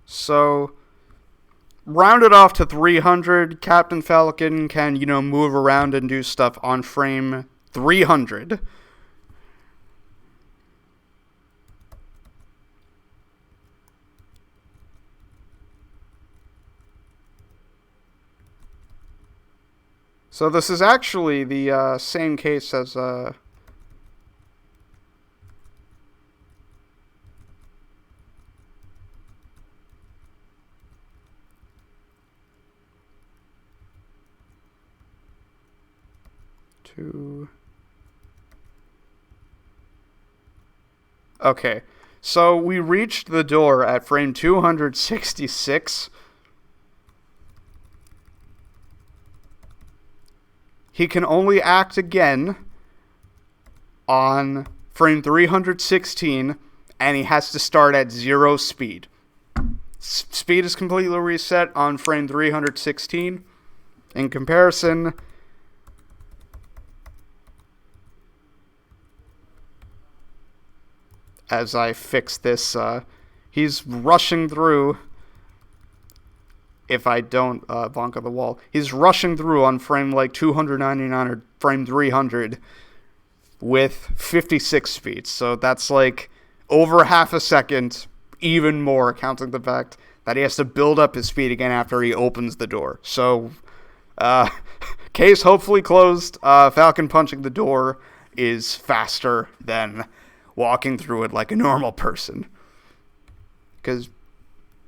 So, round it off to 300. Captain Falcon can, move around and do stuff on frame 300. So this is actually the same case as two. Okay, so we reached the door at frame 266. He can only act again on frame 316, and he has to start at 0 speed. Speed is completely reset on frame 316. In comparison, as I fix this, he's rushing through. If I don't bonk on the wall, he's rushing through on frame like 299 or frame 300 with 56 speed. So that's like over half a second, even more, counting the fact that he has to build up his speed again after he opens the door. So, case hopefully closed. Falcon punching the door is faster than walking through it like a normal person. Because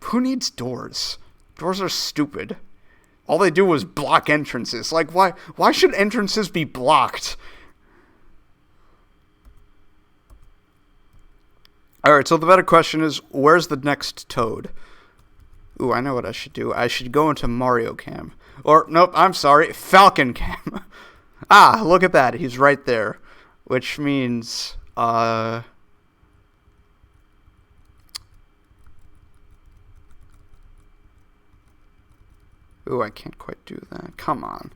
who needs doors? Doors are stupid. All they do is block entrances. Like, why should entrances be blocked? Alright, so the better question is, where's the next Toad? Ooh, I know what I should do. I should go into Mario Cam. Or, nope, I'm sorry, Falcon Cam. Ah, look at that. He's right there. Which means, ooh, I can't quite do that. Come on.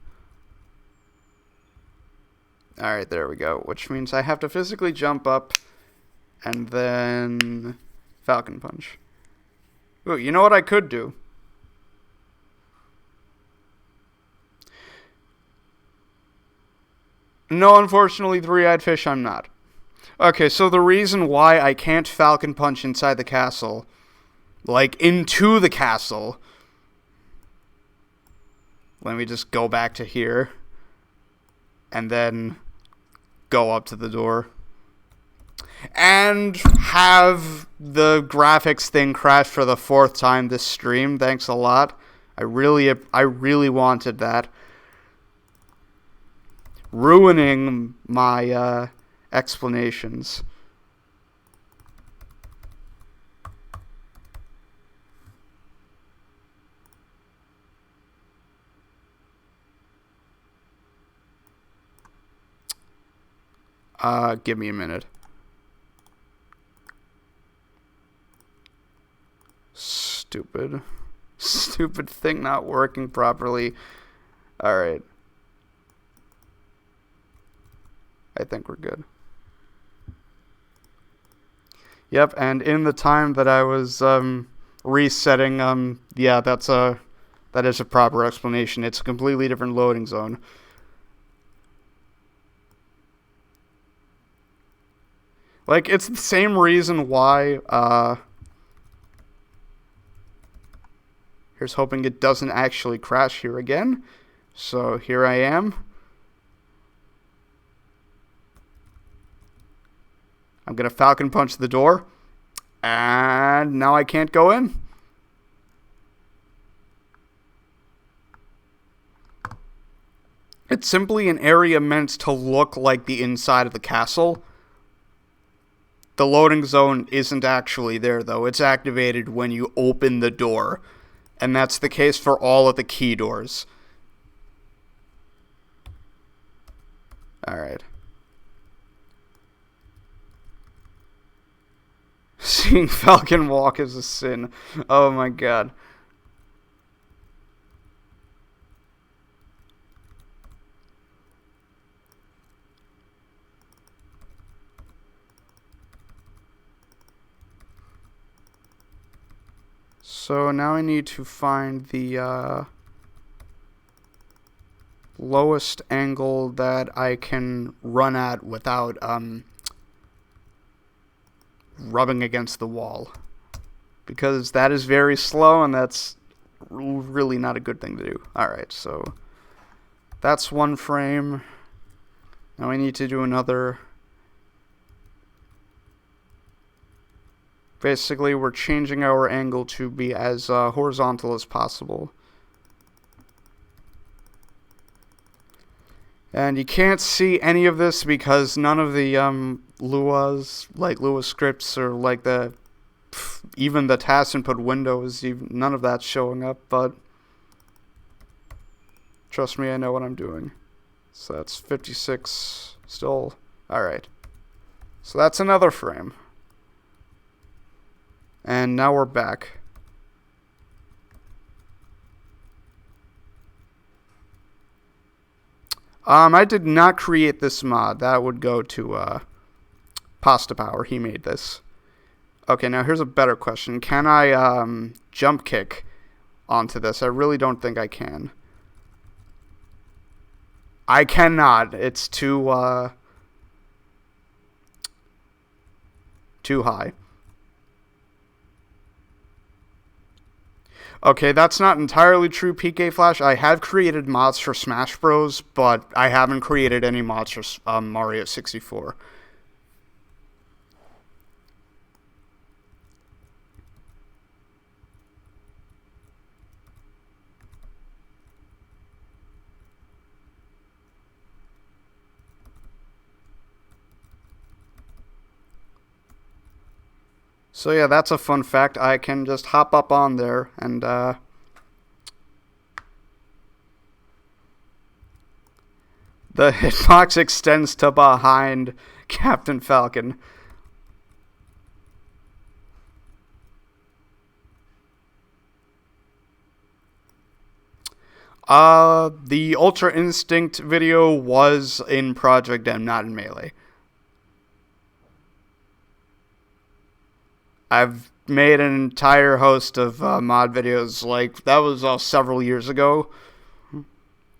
Alright, there we go. Which means I have to physically jump up and then Falcon Punch. Ooh, you know what I could do? No, unfortunately, Three-Eyed Fish, I'm not. Okay, so the reason why I can't Falcon Punch inside the castle, like into the castle... Let me just go back to here. And then go up to the door. And have the graphics thing crash for the 4th time this stream. Thanks a lot. I really wanted that. ruining my explanations. Give me a minute. Stupid. Stupid thing not working properly. Alright. I think we're good. Yep, and in the time that I was resetting, yeah, that is a proper explanation. It's a completely different loading zone. Like, it's the same reason why, here's hoping it doesn't actually crash here again. So, here I am. I'm gonna Falcon punch the door. And now I can't go in. It's simply an area meant to look like the inside of the castle. The loading zone isn't actually there, though. It's activated when you open the door. And that's the case for all of the key doors. Alright. Seeing Falcon walk is a sin. Oh my god. So now I need to find the lowest angle that I can run at without rubbing against the wall. Because that is very slow and that's really not a good thing to do. Alright, so that's one frame. Now I need to do another. Basically, we're changing our angle to be as horizontal as possible. And you can't see any of this because none of the Lua's, like Lua scripts or like even the task input windows, none of that's showing up, but trust me, I know what I'm doing. So that's 56 still. Alright. So that's another frame. And now we're back. I did not create this mod. That would go to Pasta Power. He made this. Okay, now here's a better question. Can I jump kick onto this? I really don't think I can. I cannot. It's too high. Okay, that's not entirely true, PK Flash. I have created mods for Smash Bros, but I haven't created any mods for Mario 64. So yeah, that's a fun fact. I can just hop up on there and the hitbox extends to behind Captain Falcon. The Ultra Instinct video was in Project M, not in Melee. I've made an entire host of mod videos, like, that was several years ago,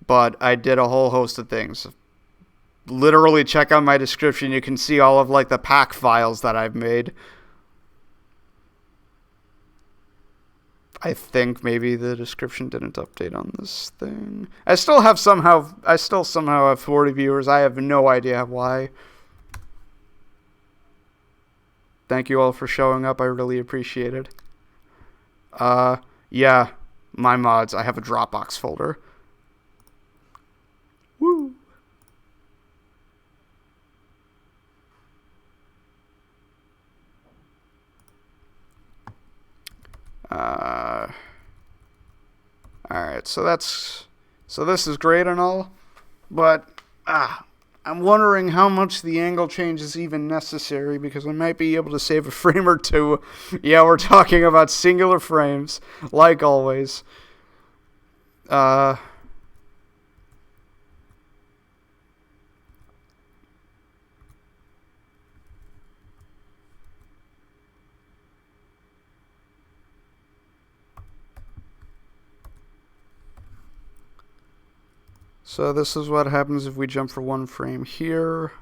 but I did a whole host of things. Literally, check out my description, you can see all of, like, the pack files that I've made. I think maybe the description didn't update on this thing. I still somehow have 40 viewers, I have no idea why. Thank you all for showing up. I really appreciate it. Yeah, my mods. I have a Dropbox folder. Woo! Alright, so this is great and all, but I'm wondering how much the angle change is even necessary, because I might be able to save a frame or two. Yeah, we're talking about singular frames, like always. So this is what happens if we jump for one frame here.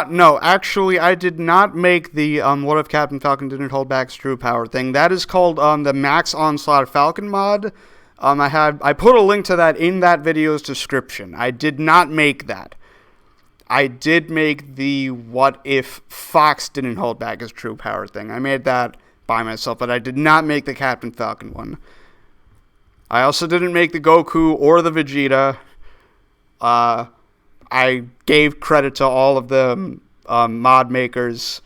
No, actually, I did not make the what if Captain Falcon didn't hold back true power thing. That is called the Max Onslaught Falcon mod. I put a link to that in that video's description. I did not make that. I did make the what if Fox didn't hold back his true power thing. I made that by myself, but I did not make the Captain Falcon one. I also didn't make the Goku or the Vegeta. I gave credit to all of the mod makers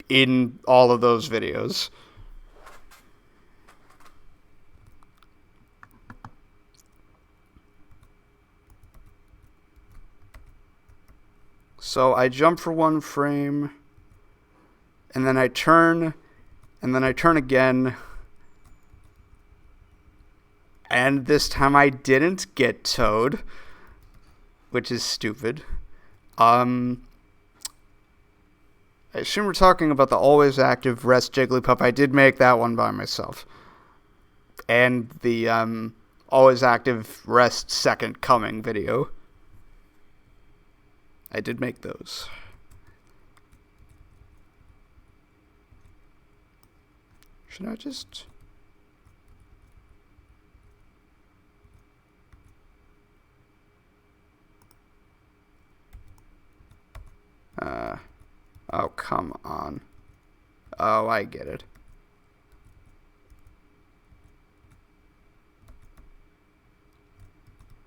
in all of those videos. So I jump for one frame, and then I turn, and then I turn again. And this time I didn't get Toad, which is stupid. I assume we're talking about the always active rest Jigglypuff. I did make that one by myself. And the always active rest second coming video. I did make those. Should I just... oh, come on. Oh, I get it.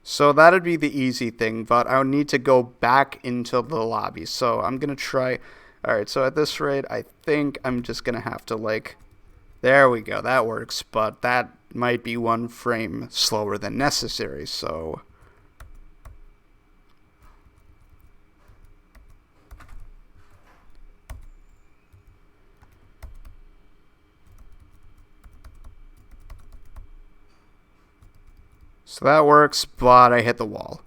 So that'd be the easy thing, but I would need to go back into the lobby. So I'm going to try... Alright, so at this rate, I think I'm just going to have to, like... There we go, that works, but that might be one frame slower than necessary, so... So that works, but I hit the wall.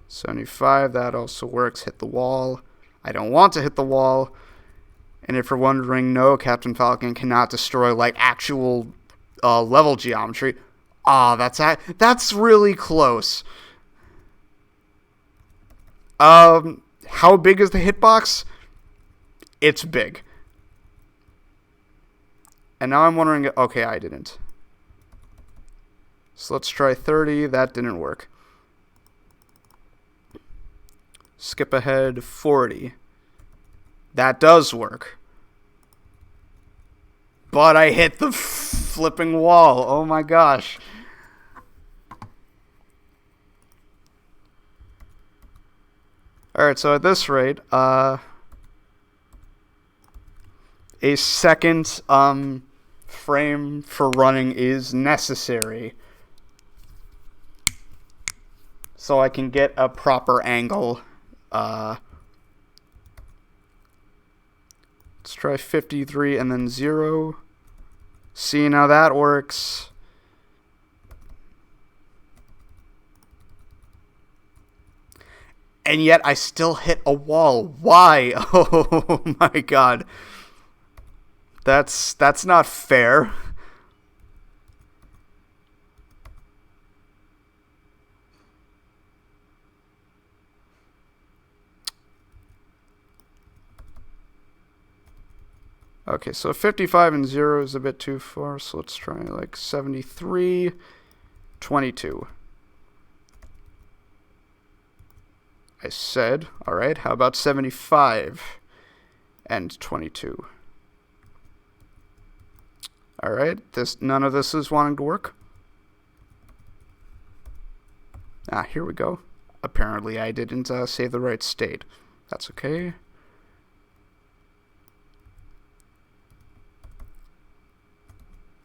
$75, that also works. Hit the wall. I don't want to hit the wall. And if you're wondering, no, Captain Falcon cannot destroy, like, actual level geometry. That's really close. How big is the hitbox? It's big. And now I'm wondering, okay, I didn't. So let's try 30, that didn't work. Skip ahead, 40. That does work. But I hit the flipping wall, oh my gosh. Alright, so at this rate, a second frame for running is necessary, so I can get a proper angle. Let's try 53 and then 0. See, now that works. And yet I still hit a wall. Why? Oh my god. That's not fair. Okay, so 55 and 0 is a bit too far, so let's try like 73, 22. I said, alright, how about 75? and 22. Alright, none of this is wanting to work. Here we go. Apparently I didn't save the right state. That's okay.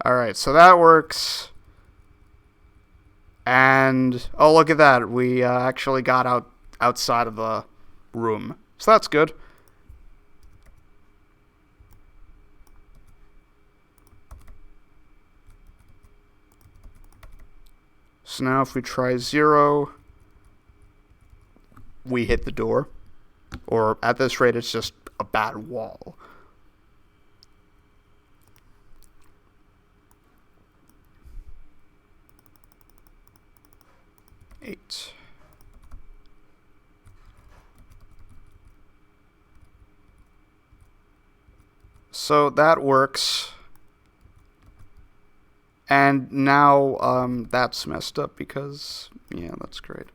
Alright, so that works. And, oh, look at that. We actually got outside of the room. So that's good. So now if we try 0, we hit the door. Or at this rate, it's just a bad wall. Eight. So that works. And now that's messed up because, yeah, that's great.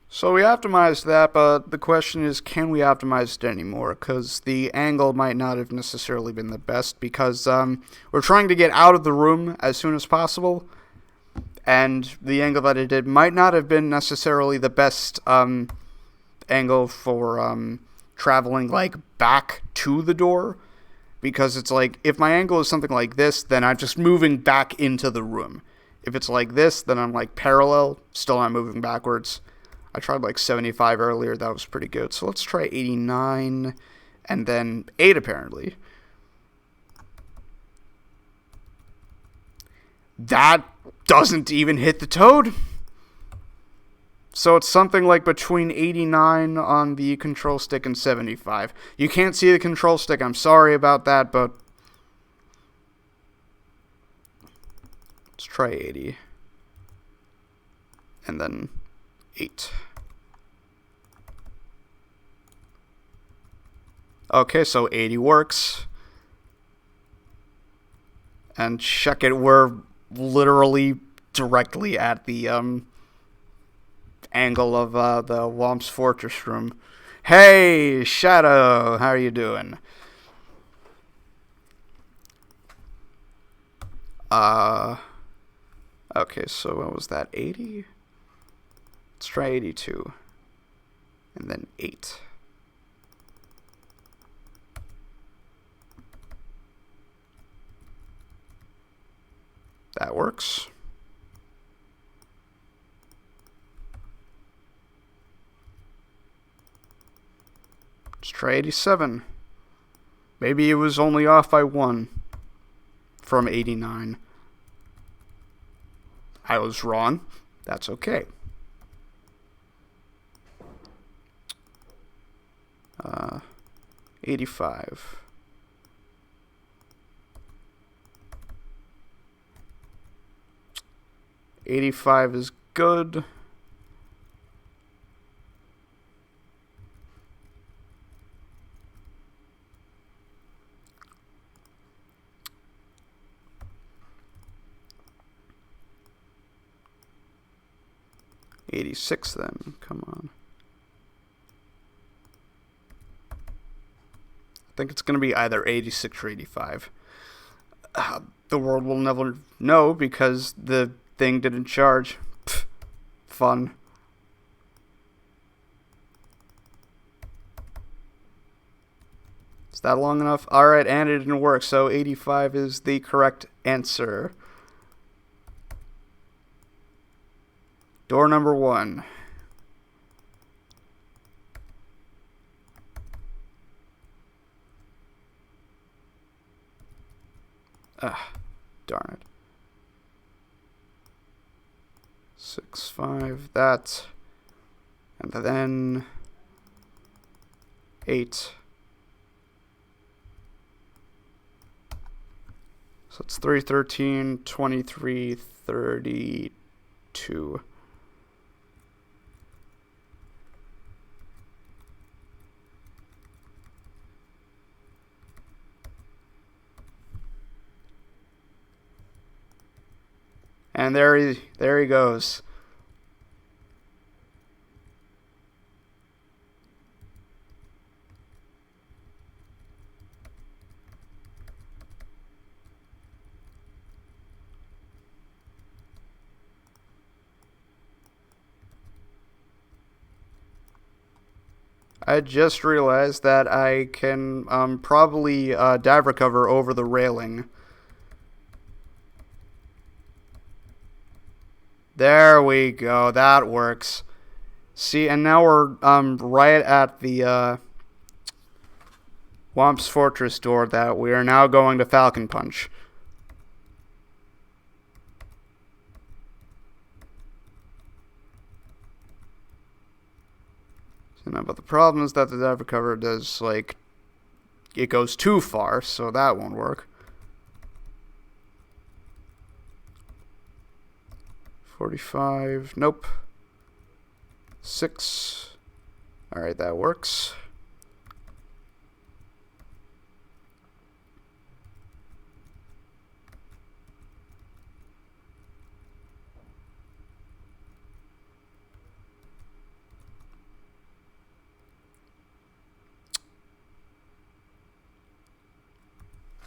So we optimized that, but the question is, can we optimize it anymore? Because the angle might not have necessarily been the best, because we're trying to get out of the room as soon as possible, and the angle that it did might not have been necessarily the best angle for traveling like back to the door, because it's like, if my angle is something like this, then I'm just moving back into the room. If it's like this, then I'm like parallel, still not moving backwards. I tried like 75 earlier, that was pretty good. So let's try 89, and then 8 apparently. That doesn't even hit the toad. So it's something like between 89 on the control stick and 75. You can't see the control stick, I'm sorry about that, but let's try 80. And then 8. Okay, so 80 works. And check it, we're literally directly at the angle of the Womp's Fortress room. Hey, Shadow, how are you doing? Okay, so what was that, 80? Let's try 82. And then 8. That works. Let's try 87. Maybe it was only off by 1 from 89. I was wrong. That's okay. 85. $85 is good. $86 then, come on. I think it's going to be either 86 or 85. The world will never know because the thing didn't charge. Pfft, fun. Is that long enough? Alright, and it didn't work, so 85 is the correct answer. Door number 1. Darn it. 6, 5, that. And then 8. So it's 3, 13, 23, 32. And there he goes. I just realized that I can probably dive recover over the railing. There we go. That works. See, and now we're right at the Womp's Fortress door that we are now going to Falcon Punch. So now, but the problem is that the dive recover does, like, it goes too far, so that won't work. 45, nope. 6. Alright, that works.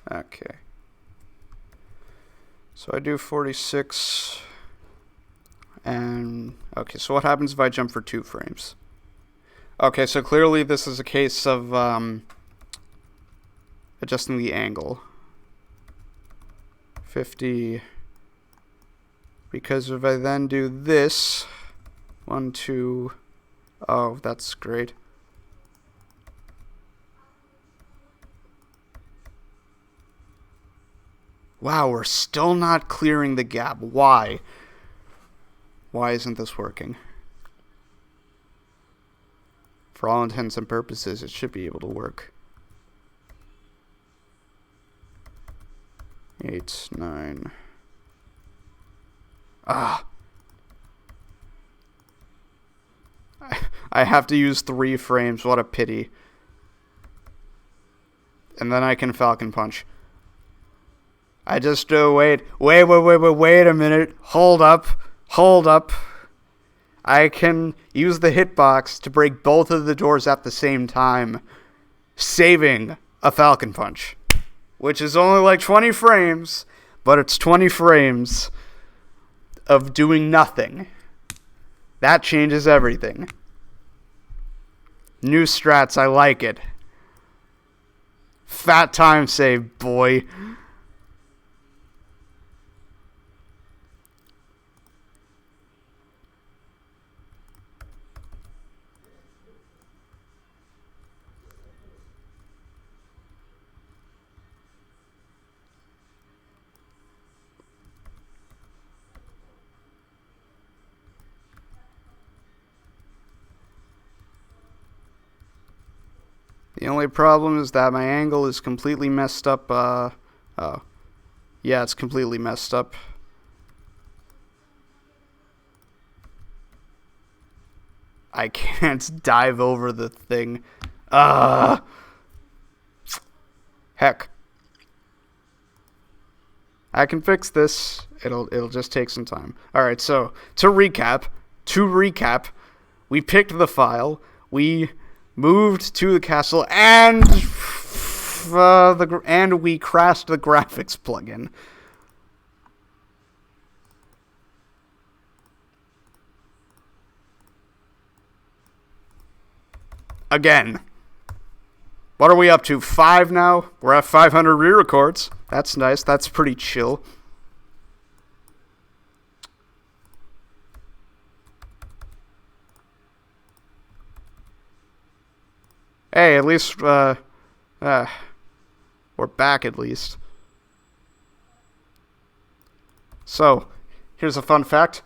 Okay. So I do 46. And, okay, so what happens if I jump for 2 frames? Okay, so clearly this is a case of adjusting the angle. 50. Because if I then do this, 1, 2, oh, that's great. Wow, we're still not clearing the gap. Why? Why isn't this working? For all intents and purposes, it should be able to work. 8, 9. Ah. I have to use 3 frames. What a pity. And then I can Falcon Punch. I just wait a minute. Hold up. I can use the hitbox to break both of the doors at the same time, saving a Falcon Punch, which is only like 20 frames, but it's 20 frames of doing nothing. That changes everything. New strats, I like it. Fat time save, boy. The only problem is that my angle is completely messed up. Oh. Yeah, it's completely messed up. I can't dive over the thing. Heck. I can fix this. It'll just take some time. Alright, so to recap, we picked the file, we moved to the castle, and we crashed the graphics plugin. Again. What are we up to? 5 now? We're at 500 re-records. That's nice. That's pretty chill. Hey, at least, we're back at least. So, here's a fun fact.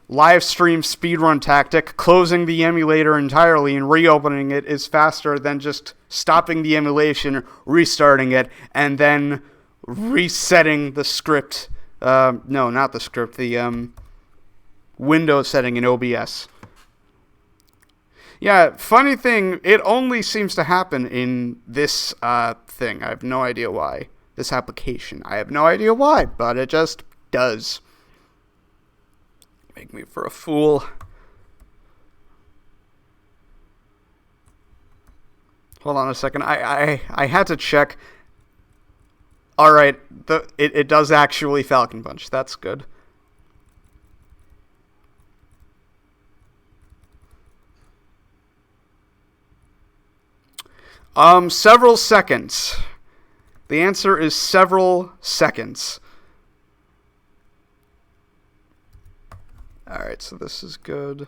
Live stream speedrun tactic. Closing the emulator entirely and reopening it is faster than just stopping the emulation, restarting it, and then resetting the script. No, not the script. The Windows setting in OBS. Yeah, funny thing, it only seems to happen in this thing. I have no idea why. This application. I have no idea why, but it just does. Make me for a fool. Hold on a second. I had to check. All right, it does actually Falcon Punch. That's good. Several seconds. The answer is several seconds. Alright, so this is good.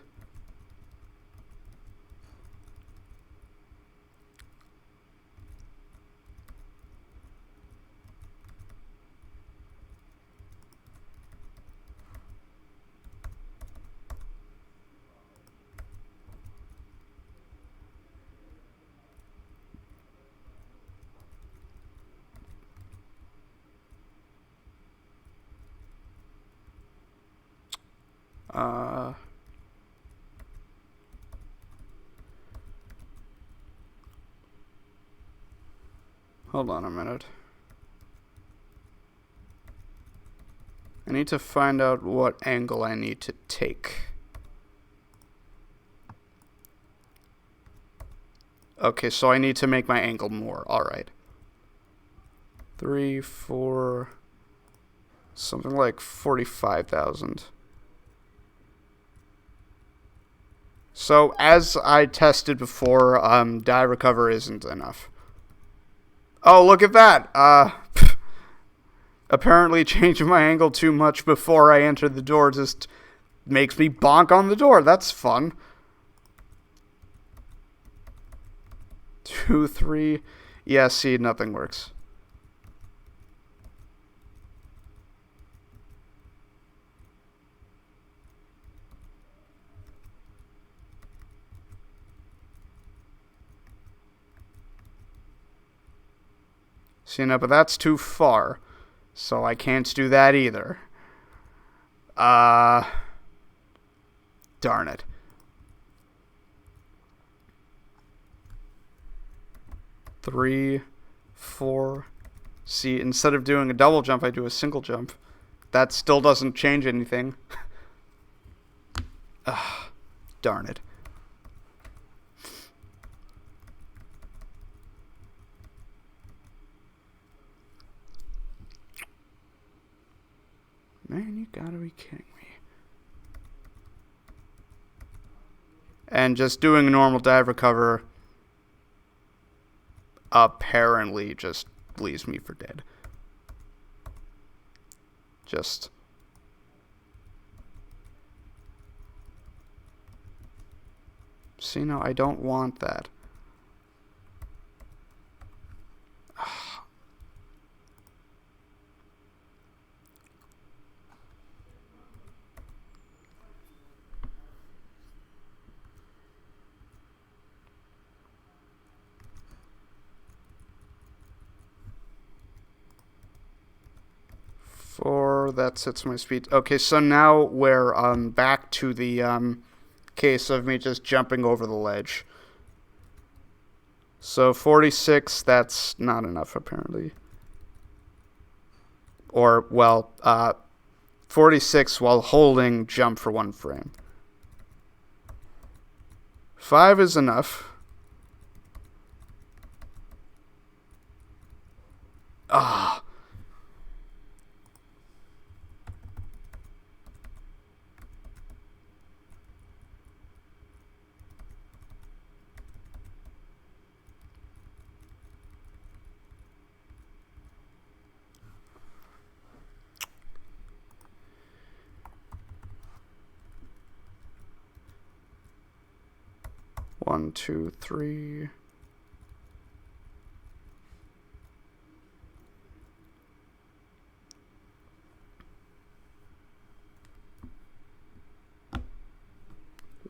Hold on a minute. I need to find out what angle I need to take. Okay, so I need to make my angle more. Alright. 3, 4, something like 45,000. So, as I tested before, die recover isn't enough. Oh, look at that! Apparently changing my angle too much before I enter the door just makes me bonk on the door. That's fun. 2, 3. Yeah, see, nothing works. See, no, but that's too far. So I can't do that either. Darn it. Three, 4. See, instead of doing a double jump, I do a single jump. That still doesn't change anything. Darn it. Man, you gotta be kidding me. And just doing a normal dive recover apparently just leaves me for dead. Just... See, no, I don't want that. That sets my speed. Okay, so now we're back to the case of me just jumping over the ledge. So 46, that's not enough apparently. Or, well, 46 while holding jump for 1 frame. 5 is enough. Ah. 1, 2, 3.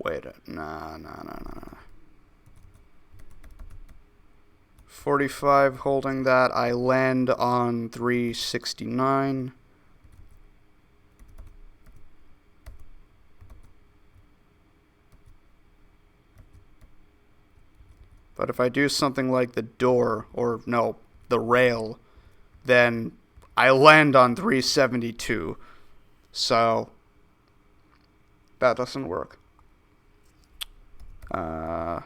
Wait, nah. 45, holding that, I land on 369. But if I do something like the door, or no, the rail, then I land on 372. So that doesn't work. Oh,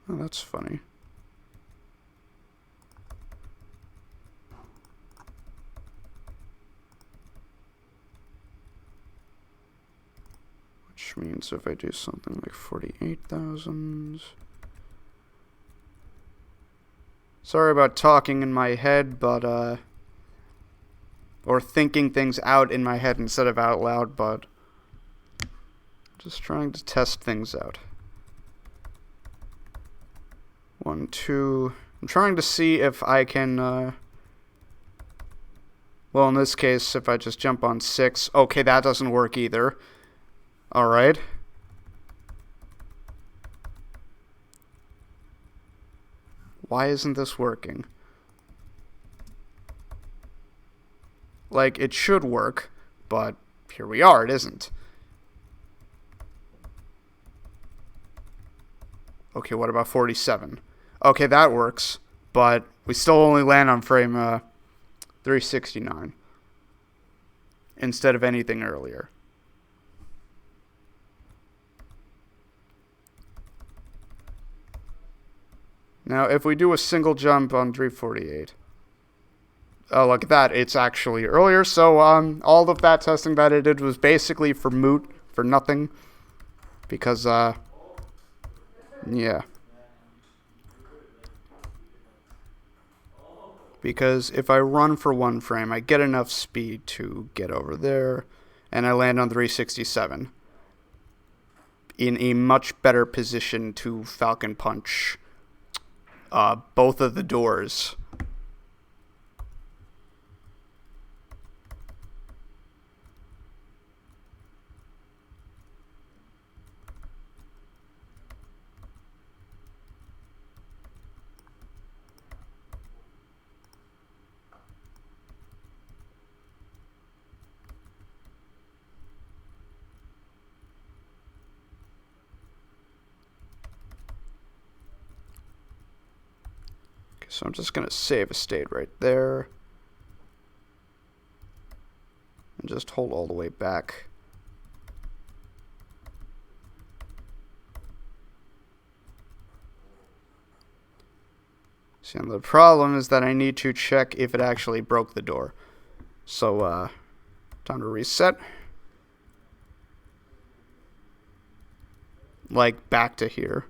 that's funny. Which means if I do something like 48,000. Sorry about talking in my head, but, or thinking things out in my head instead of out loud, but just trying to test things out. 1, 2. I'm trying to see if I can, well, in this case, if I just jump on 6. Okay, that doesn't work either. Alright. Why isn't this working? Like, it should work, but here we are, it isn't. Okay, what about 47? Okay, that works, but we still only land on frame 369 instead of anything earlier. Now, if we do a single jump on 348, oh, look at that, it's actually earlier. So, all of that testing that I did was basically for moot, for nothing, because, yeah. Because if I run for 1 frame, I get enough speed to get over there, and I land on 367 in a much better position to Falcon punch both of the doors. So I'm just going to save a state right there. And just hold all the way back. See, and the problem is that I need to check if it actually broke the door. So, time to reset. Like, back to here.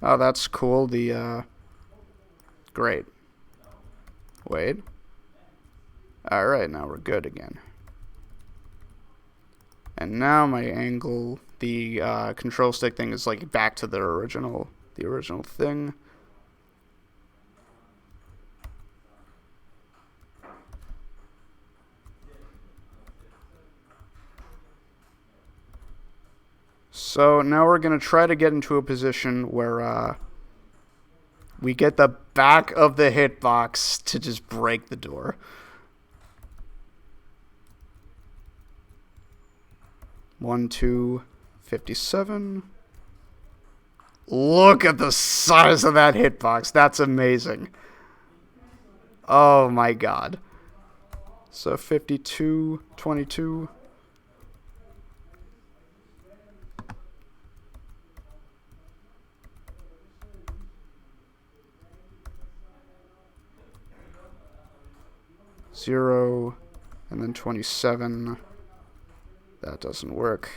Oh, that's cool. Great. Wait. Alright, now we're good again. And now my angle, the control stick thing is like back to the original thing. So now we're going to try to get into a position where we get the back of the hitbox to just break the door. One, 2, 57. Look at the size of that hitbox. That's amazing. Oh my god. So 52, 22. Zero, and then 27. That doesn't work.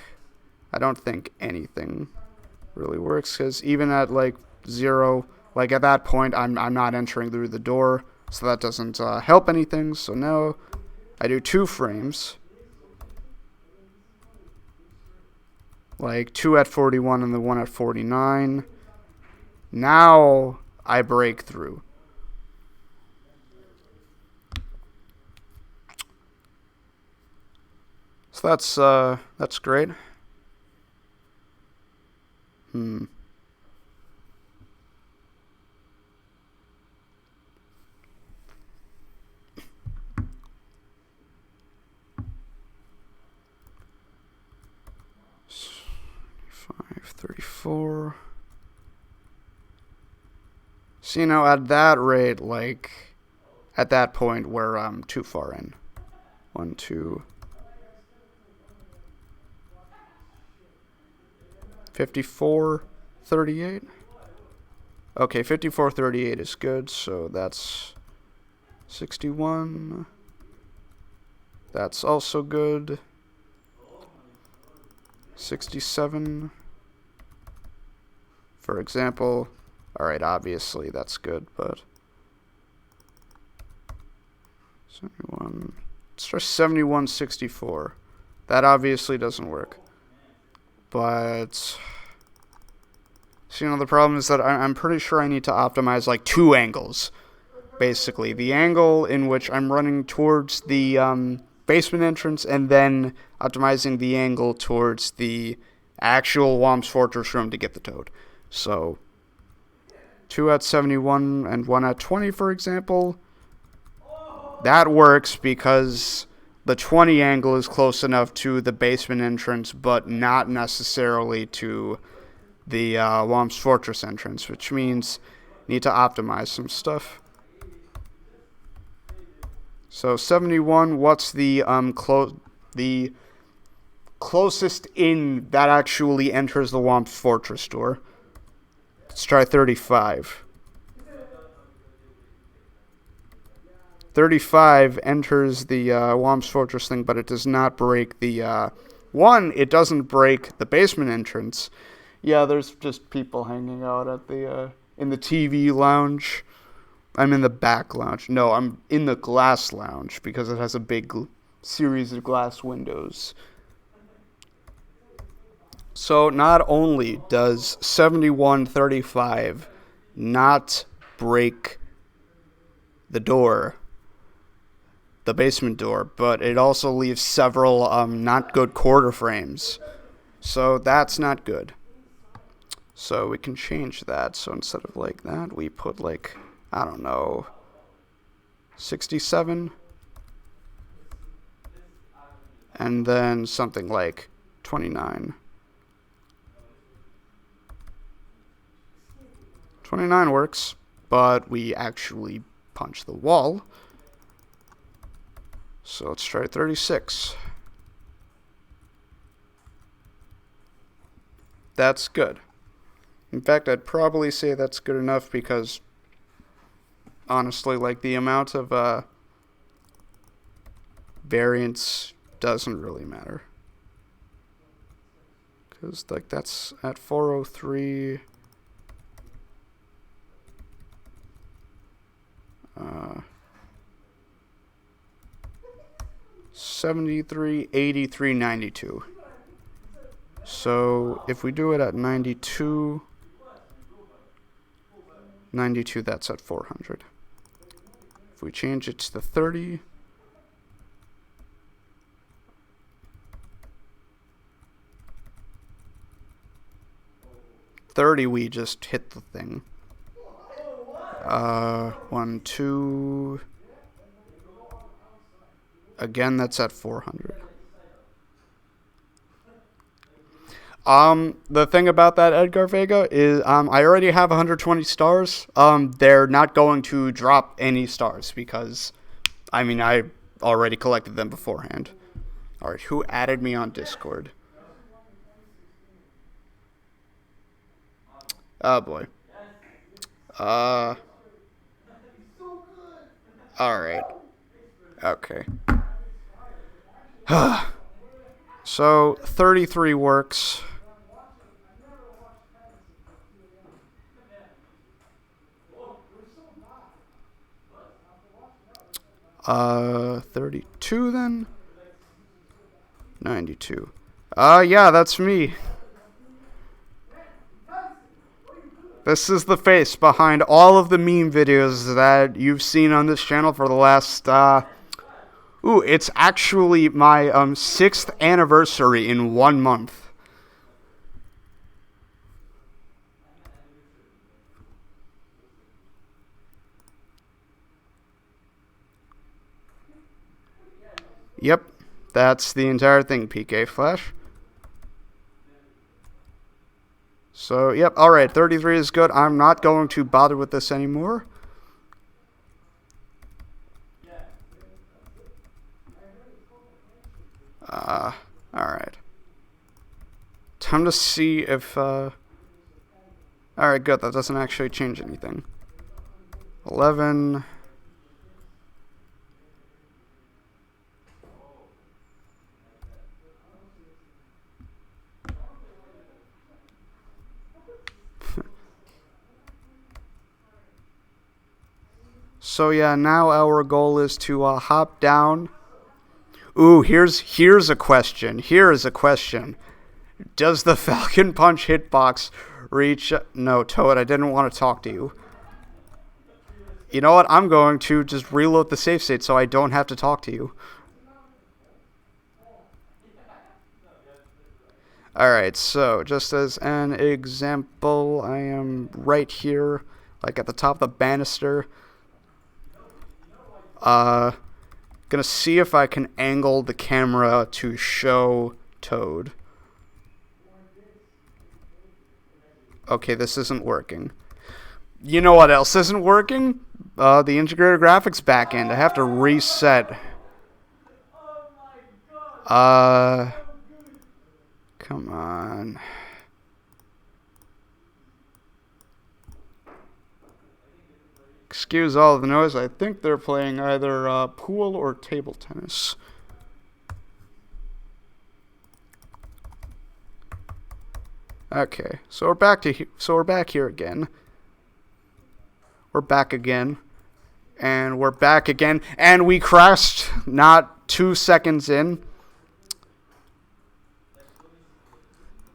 I don't think anything really works, because even at like 0, like at that point, I'm not entering through the door, so that doesn't help anything. So now I do 2 frames, like 2 at 41 and the 1 at 49. Now I break through. So that's great. 534. So, at that rate, at that point, we're too far in. 1, 2. 5438. Okay, 5438 is good, so that's 61. That's also good. 67. For example. Alright, obviously that's good, but 71. Let's try 7164. That obviously doesn't work. But so, the problem is that I'm pretty sure I need to optimize like 2 angles. Basically, the angle in which I'm running towards the basement entrance, and then optimizing the angle towards the actual Womp's Fortress room to get the toad. So 2 at 71 and 1 at 20, for example. That works because the 20 angle is close enough to the basement entrance, but not necessarily to the Womp's Fortress entrance, which means need to optimize some stuff. So 71, what's the closest in that actually enters the Womp's Fortress door? Let's try 35. 35 enters the Womp's Fortress thing, but it does not break the it doesn't break the basement entrance. Yeah, there's just people hanging out at the in the TV lounge. I'm in the back lounge. No, I'm in the glass lounge because it has a big series of glass windows. So not only does 7135 not break the door, the basement door, but it also leaves several not good quarter frames. So that's not good. So we can change that. So instead of like that, we put like, I don't know, 67. And then something like 29. 29 works, but we actually punch the wall. So let's try 36. That's good. In fact, I'd probably say that's good enough because, honestly, like the amount of variance doesn't really matter. Because like that's at 403. 73, 83, 92. So if we do it at 92, that's at 400. If we change it to 30, we just hit the thing. 1, 2. Again, that's at 400. The thing about that, Edgar Vega, is I already have 120 stars. They're not going to drop any stars because, I mean, I already collected them beforehand. Alright, who added me on Discord? Oh, boy. Alright. Okay. So, 33 works. 32 then? 92. Yeah, that's me. This is the face behind all of the meme videos that you've seen on this channel for the last, it's actually my 6th anniversary in 1 month. Yep, that's the entire thing, PK Flash. So, yep, alright, 33 is good. I'm not going to bother with this anymore. Alright. Time to see if, alright, good, that doesn't actually change anything. 11... So yeah, now our goal is to hop down. Ooh, here's a question. Here is a question. Does the Falcon Punch hitbox reach... No, Toad, I didn't want to talk to you. You know what? I'm going to just reload the save state so I don't have to talk to you. Alright, so just as an example, I am right here, like at the top of the banister. Gonna see if I can angle the camera to show Toad. Okay, this isn't working. You know what else isn't working? The integrated graphics backend. I have to reset. Come on. Excuse all the noise. I think they're playing either pool or table tennis. Okay, so we're back here again. We're back again, and we're back again, and we crashed not 2 seconds in.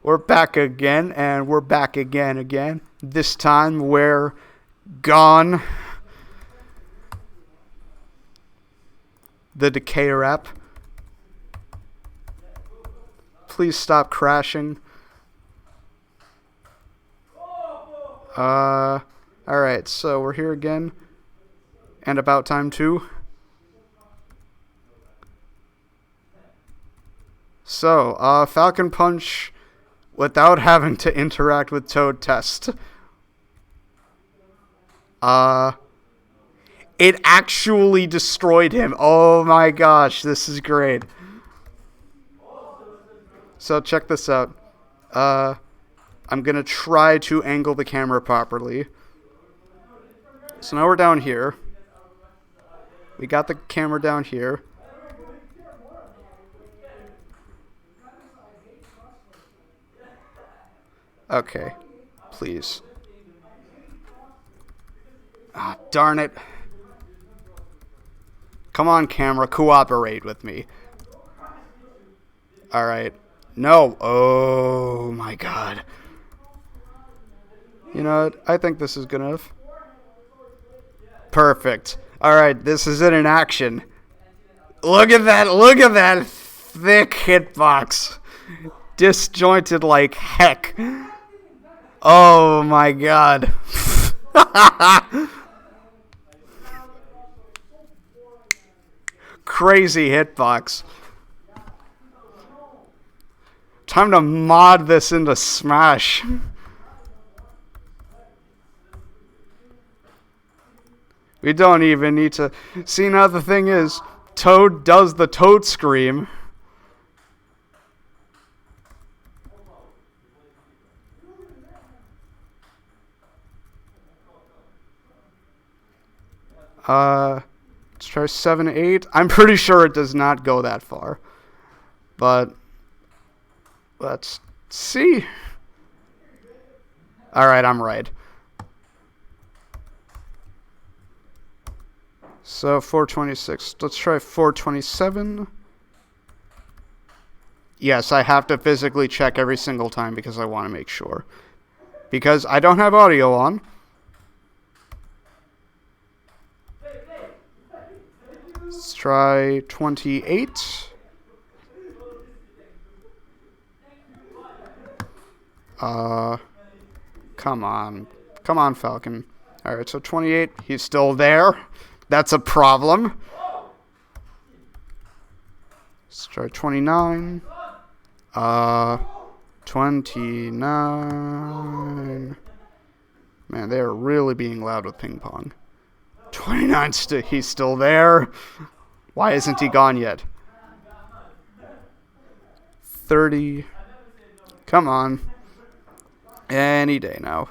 We're back again, and we're back again. This time we're gone. The decay wrap. Please stop crashing. Alright, so we're here again. And about time too. So, Falcon Punch without having to interact with Toad test. It actually destroyed him. Oh my gosh, this is great. So check this out. I'm gonna try to angle the camera properly. So now we're down here. We got the camera down here. Okay, please. Ah, darn it. Come on, camera, cooperate with me. Alright. No. Oh my god. You know what? I think this is good enough. Perfect. Alright, this is it in action. Look at that thick hitbox. Disjointed like heck. Oh my god. Crazy hitbox. Time to mod this into Smash. We don't even need to... See, now the thing is, Toad does the Toad scream. Let's try 7, 8. I'm pretty sure it does not go that far. But let's see. Alright, I'm right. So 426. Let's try 427. Yes, I have to physically check every single time because I want to make sure. because I don't have audio on. Let's try 28. Come on. Come on, Falcon. Alright, so 28. He's still there. That's a problem. Let's try 29. 29. Man, they are really being loud with ping pong. 29, he's still there. Why isn't he gone yet? 30. Come on. Any day now.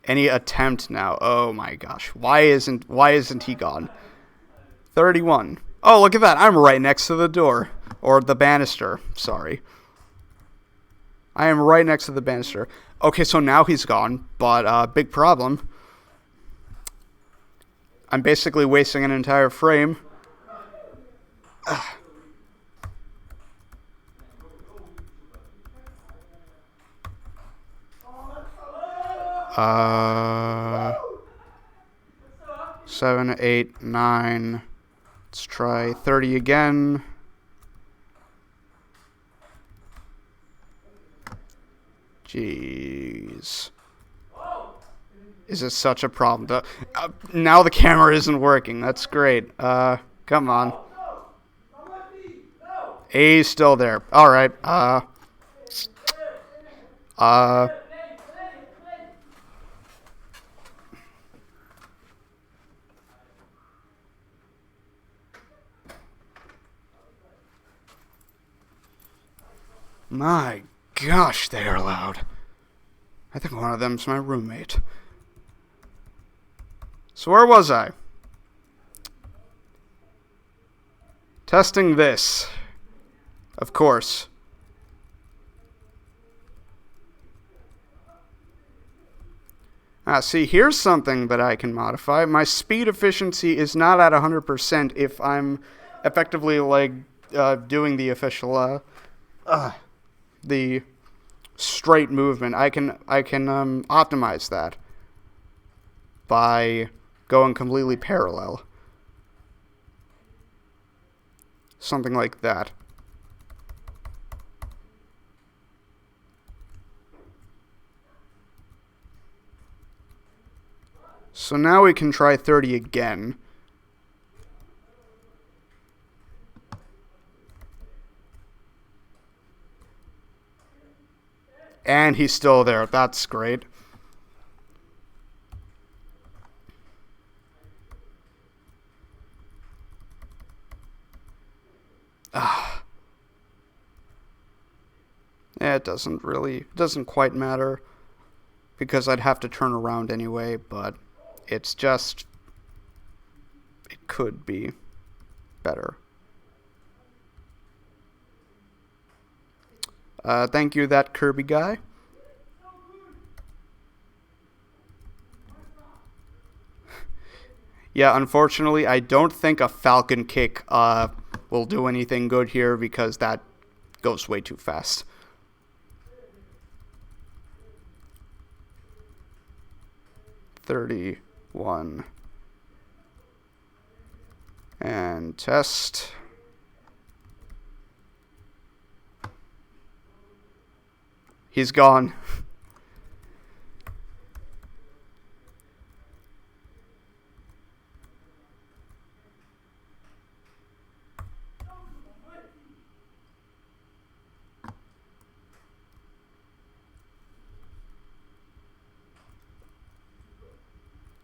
Any attempt now. Oh my gosh. Why isn't he gone? 31. Oh, look at that. I'm right next to the door. Or the banister. Sorry. I am right next to the banister. Okay, so now he's gone. But, big problem. I'm basically wasting an entire frame. Ugh. 7, 8, 9. Let's try 30 again. Jeez. Is it such a problem? Now the camera isn't working. That's great. Come on. A's still there. Alright. My gosh, they are loud. I think one of them's my roommate. So where was I? Testing this. Of course. See, here's something that I can modify. My speed efficiency is not at 100% if I'm effectively, like, doing the official, the straight movement. I can optimize that by going completely parallel. Something like that. So now we can try 30 again. And he's still there. That's great. It doesn't quite matter, because I'd have to turn around anyway, but it's just, it could be better. Thank you, that Kirby guy. Yeah, unfortunately, I don't think a Falcon kick will do anything good here, because that goes way too fast. $31. And test. He's gone.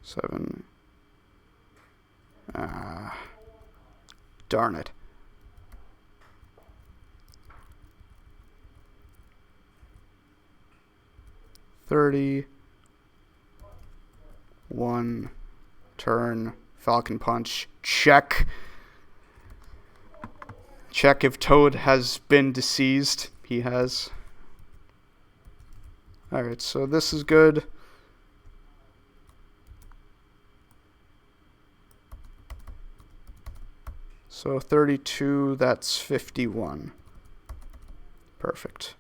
Seven. Darn it. $31. Turn. Falcon punch. Check. Check if Toad has been deceased. He has. Alright, so this is good. So 32, that's 51. Perfect.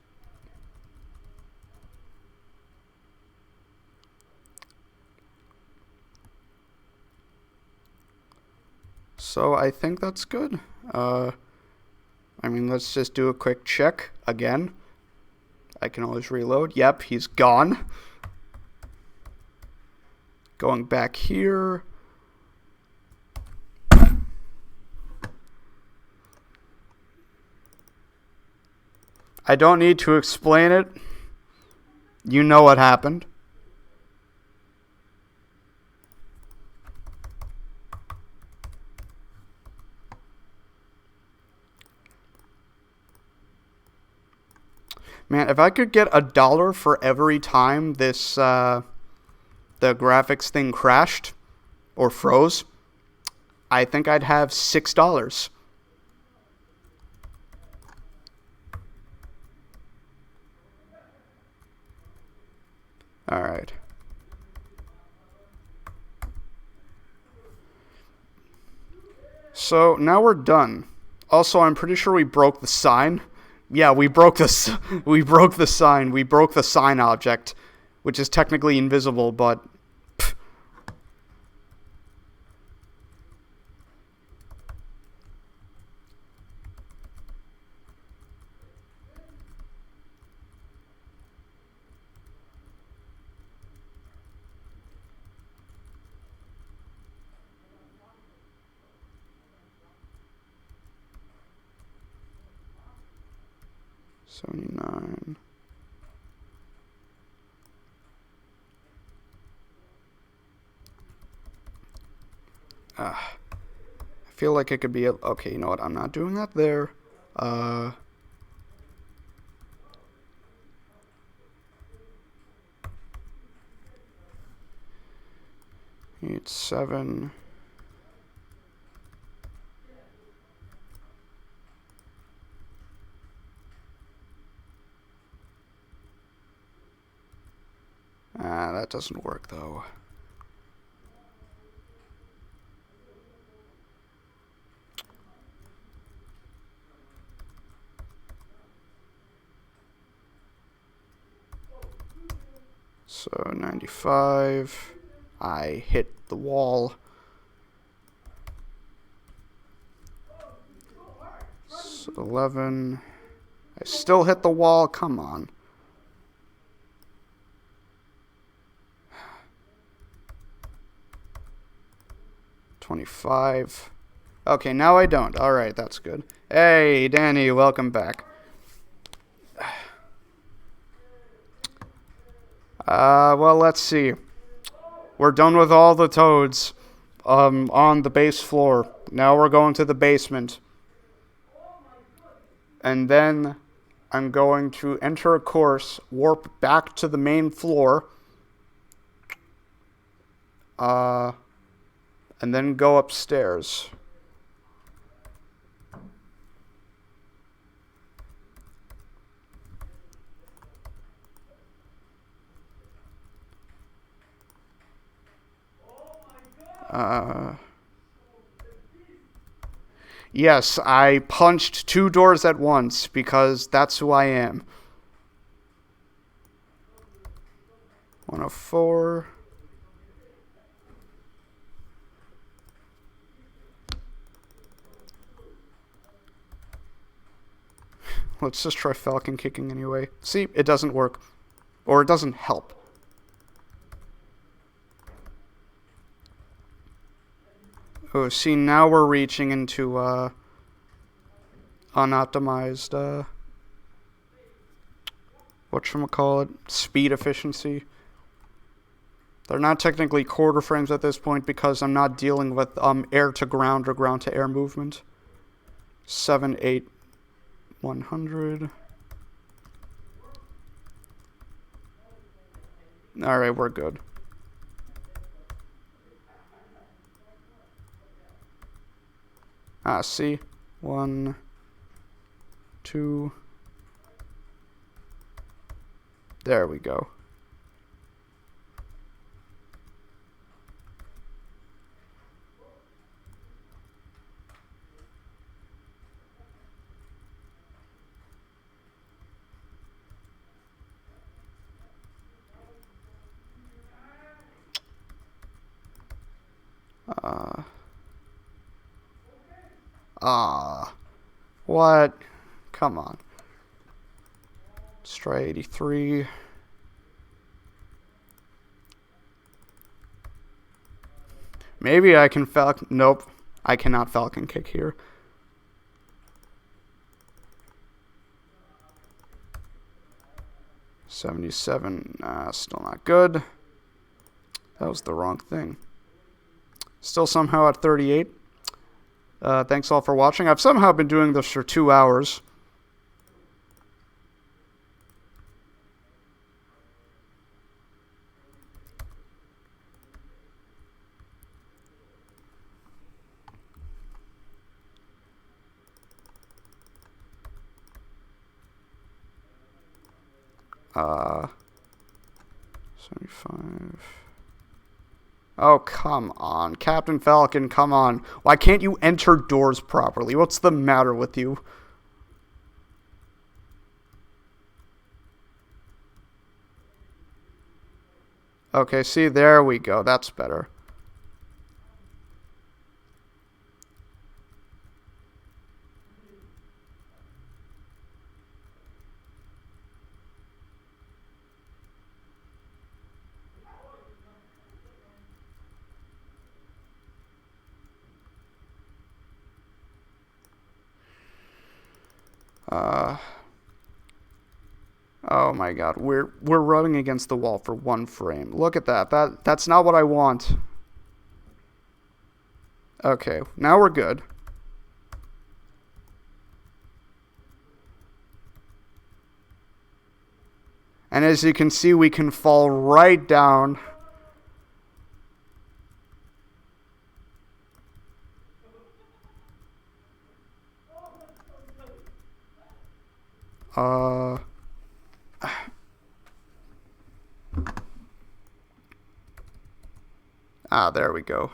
So I think that's good. I mean, let's just do a quick check again. I can always reload. Yep, he's gone. Going back here. I don't need to explain it. You know what happened. Man, if I could get $1 for every time this the graphics thing crashed or froze, I think I'd have $6. All right. So now we're done. Also, I'm pretty sure we broke the sign. Yeah, we broke this. We broke the sign. We broke the sign object, which is technically invisible, but. Pff. $79. I feel like it could be okay, you know what? I'm not doing that there. Need 7. That doesn't work though. So 95. I hit the wall. So 11. I still hit the wall. Come on. $25. Okay, now I don't. All right, that's good. Hey, Danny, welcome back. Well, let's see. We're done with all the toads on the base floor. Now we're going to the basement. And then I'm going to enter a course, warp back to the main floor, and then go upstairs. Yes, I punched 2 doors at once because that's who I am. 104. Let's just try Falcon kicking anyway. See, it doesn't work. Or it doesn't help. Oh, see, now we're reaching into, unoptimized, whatchamacallit, speed efficiency. They're not technically quarter frames at this point because I'm not dealing with, air to ground or ground to air movement. 7, 8, 100. Alright, we're good. See? 1, 2. There we go. Ah. What? Come on. Let's try 83. Maybe I can Falcon. Nope. I cannot Falcon kick here. $77. Still not good. That was the wrong thing. Still somehow at 38. Thanks all for watching. I've somehow been doing this for 2 hours. Uh, 75. Oh, come on. Captain Falcon, come on. Why can't you enter doors properly? What's the matter with you? Okay, see, there we go. That's better. Oh my god, we're running against the wall for 1 frame. Look at that. That's not what I want. Okay, now we're good. And as you can see, we can fall right down. There we go.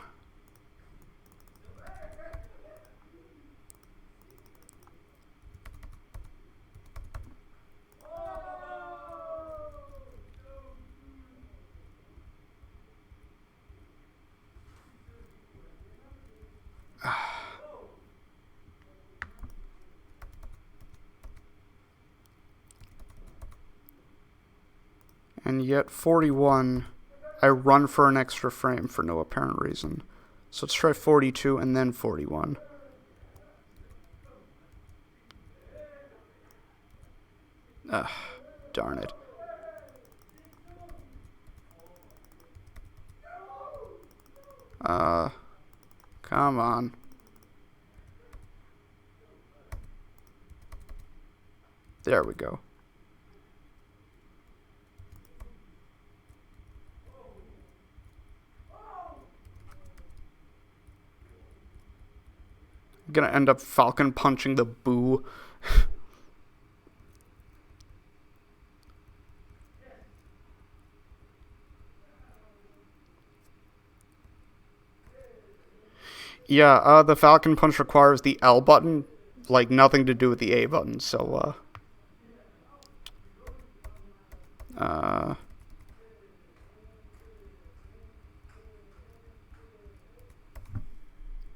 And yet 41, I run for an extra frame for no apparent reason. So let's try 42 and then 41. Darn it. Come on. There we go. I'm gonna end up Falcon punching the boo. Yeah, the Falcon punch requires the L button, like nothing to do with the A button, so,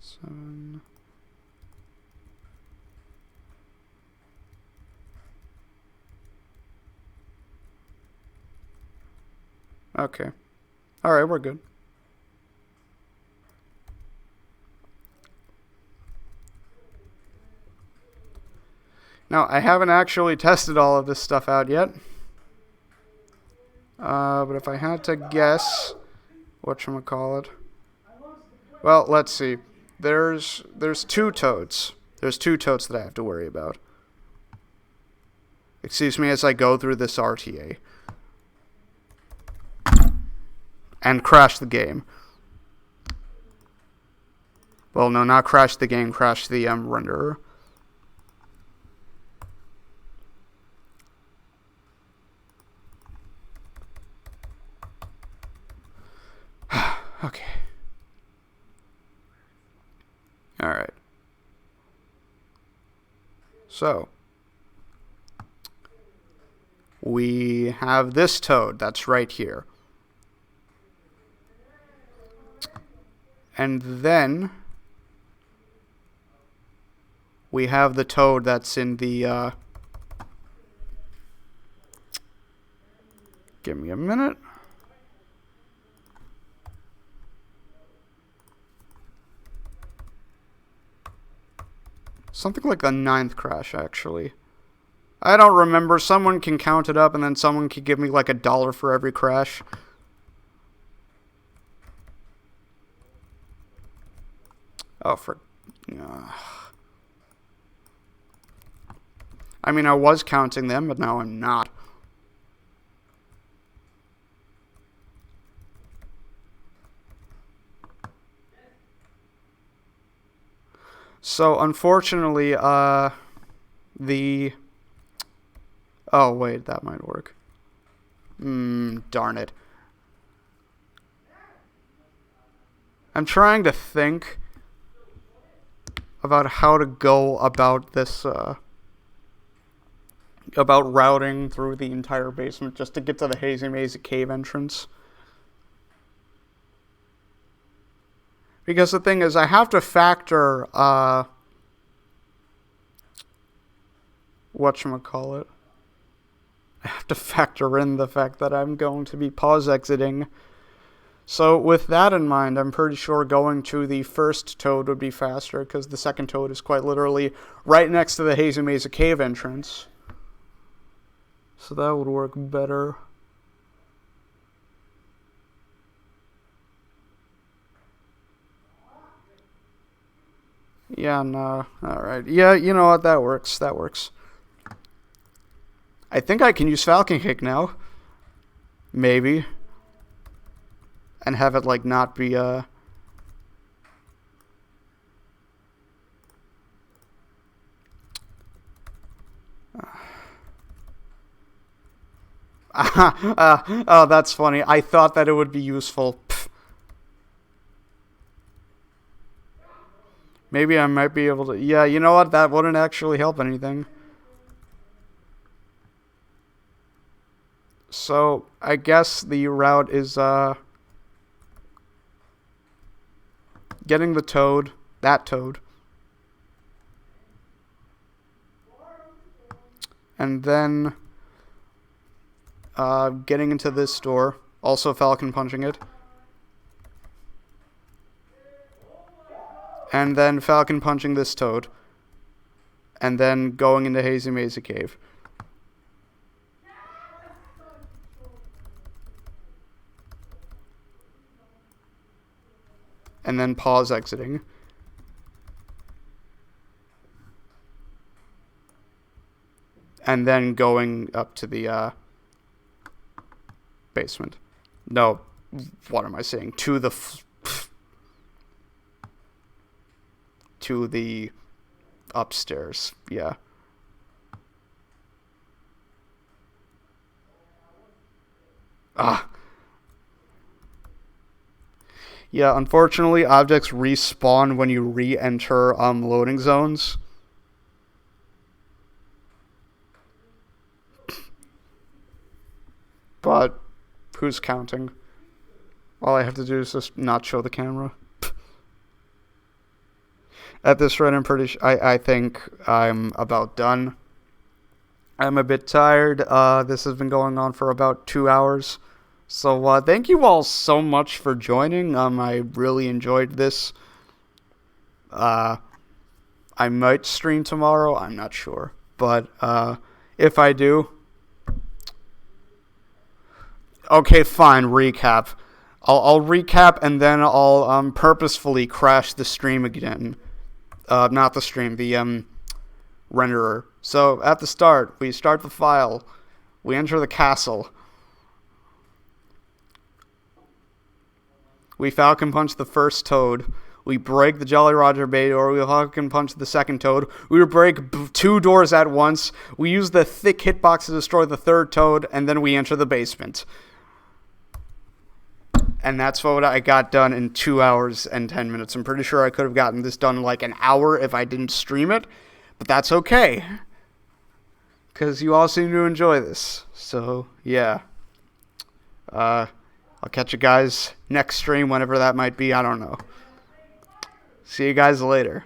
7. Okay. Alright, we're good. Now, I haven't actually tested all of this stuff out yet. But if I had to guess, whatchamacallit? Well, let's see. There's 2 toads. There's 2 toads that I have to worry about. Excuse me as I go through this RTA. And crash the game. Well, no, not crash the game, crash the renderer. Okay. Alright. So, we have this toad that's right here. And then we have the toad that's in the, give me a minute. Something like the 9th crash, actually. I don't remember. Someone can count it up, and then someone can give me like $1 for every crash. Oh, I mean, I was counting them, but now I'm not. So, unfortunately, oh, wait, that might work. Darn it. I'm trying to think about how to go about this, about routing through the entire basement just to get to the Hazy Mazy Cave entrance. Because the thing is, I have to factor, whatchamacallit. I have to factor in the fact that I'm going to be pause exiting. So with that in mind, I'm pretty sure going to the first toad would be faster, because the second toad is quite literally right next to the Hazy Mazy Cave entrance. So that would work better. Yeah, no. Alright. Yeah, you know what? That works. That works. I think I can use Falcon Kick now. Maybe. And have it, like, not be, oh, that's funny. I thought that it would be useful. Pfft. Maybe I might be able to... Yeah, you know what? That wouldn't actually help anything. So, I guess the route is, getting the toad. That toad. And then... getting into this door. Also Falcon punching it. And then Falcon punching this toad. And then going into Hazy Mazy Cave. And then pause exiting. And then going up to the, basement. No, what am I saying? To the... to the upstairs, yeah. Yeah, unfortunately, objects respawn when you re-enter loading zones. But who's counting? All I have to do is just not show the camera. At this rate, I'm pretty I think I'm about done. I'm a bit tired. This has been going on for about 2 hours. So, thank you all so much for joining. I really enjoyed this. I might stream tomorrow. I'm not sure. But, if I do... Okay, fine, recap. I'll recap and then I'll, purposefully crash the stream again. Not the stream, the, renderer. So, at the start, we start the file. We enter the castle. We Falcon punch the first toad. We break the Jolly Roger Bay door. We Falcon punch the second toad. We break 2 doors at once. We use the thick hitbox to destroy the third toad, and then we enter the basement. And that's what I got done in 2 hours and 10 minutes. I'm pretty sure I could have gotten this done in like an hour if I didn't stream it. But that's okay. Because you all seem to enjoy this. So, yeah. I'll catch you guys next stream, whenever that might be. I don't know. See you guys later.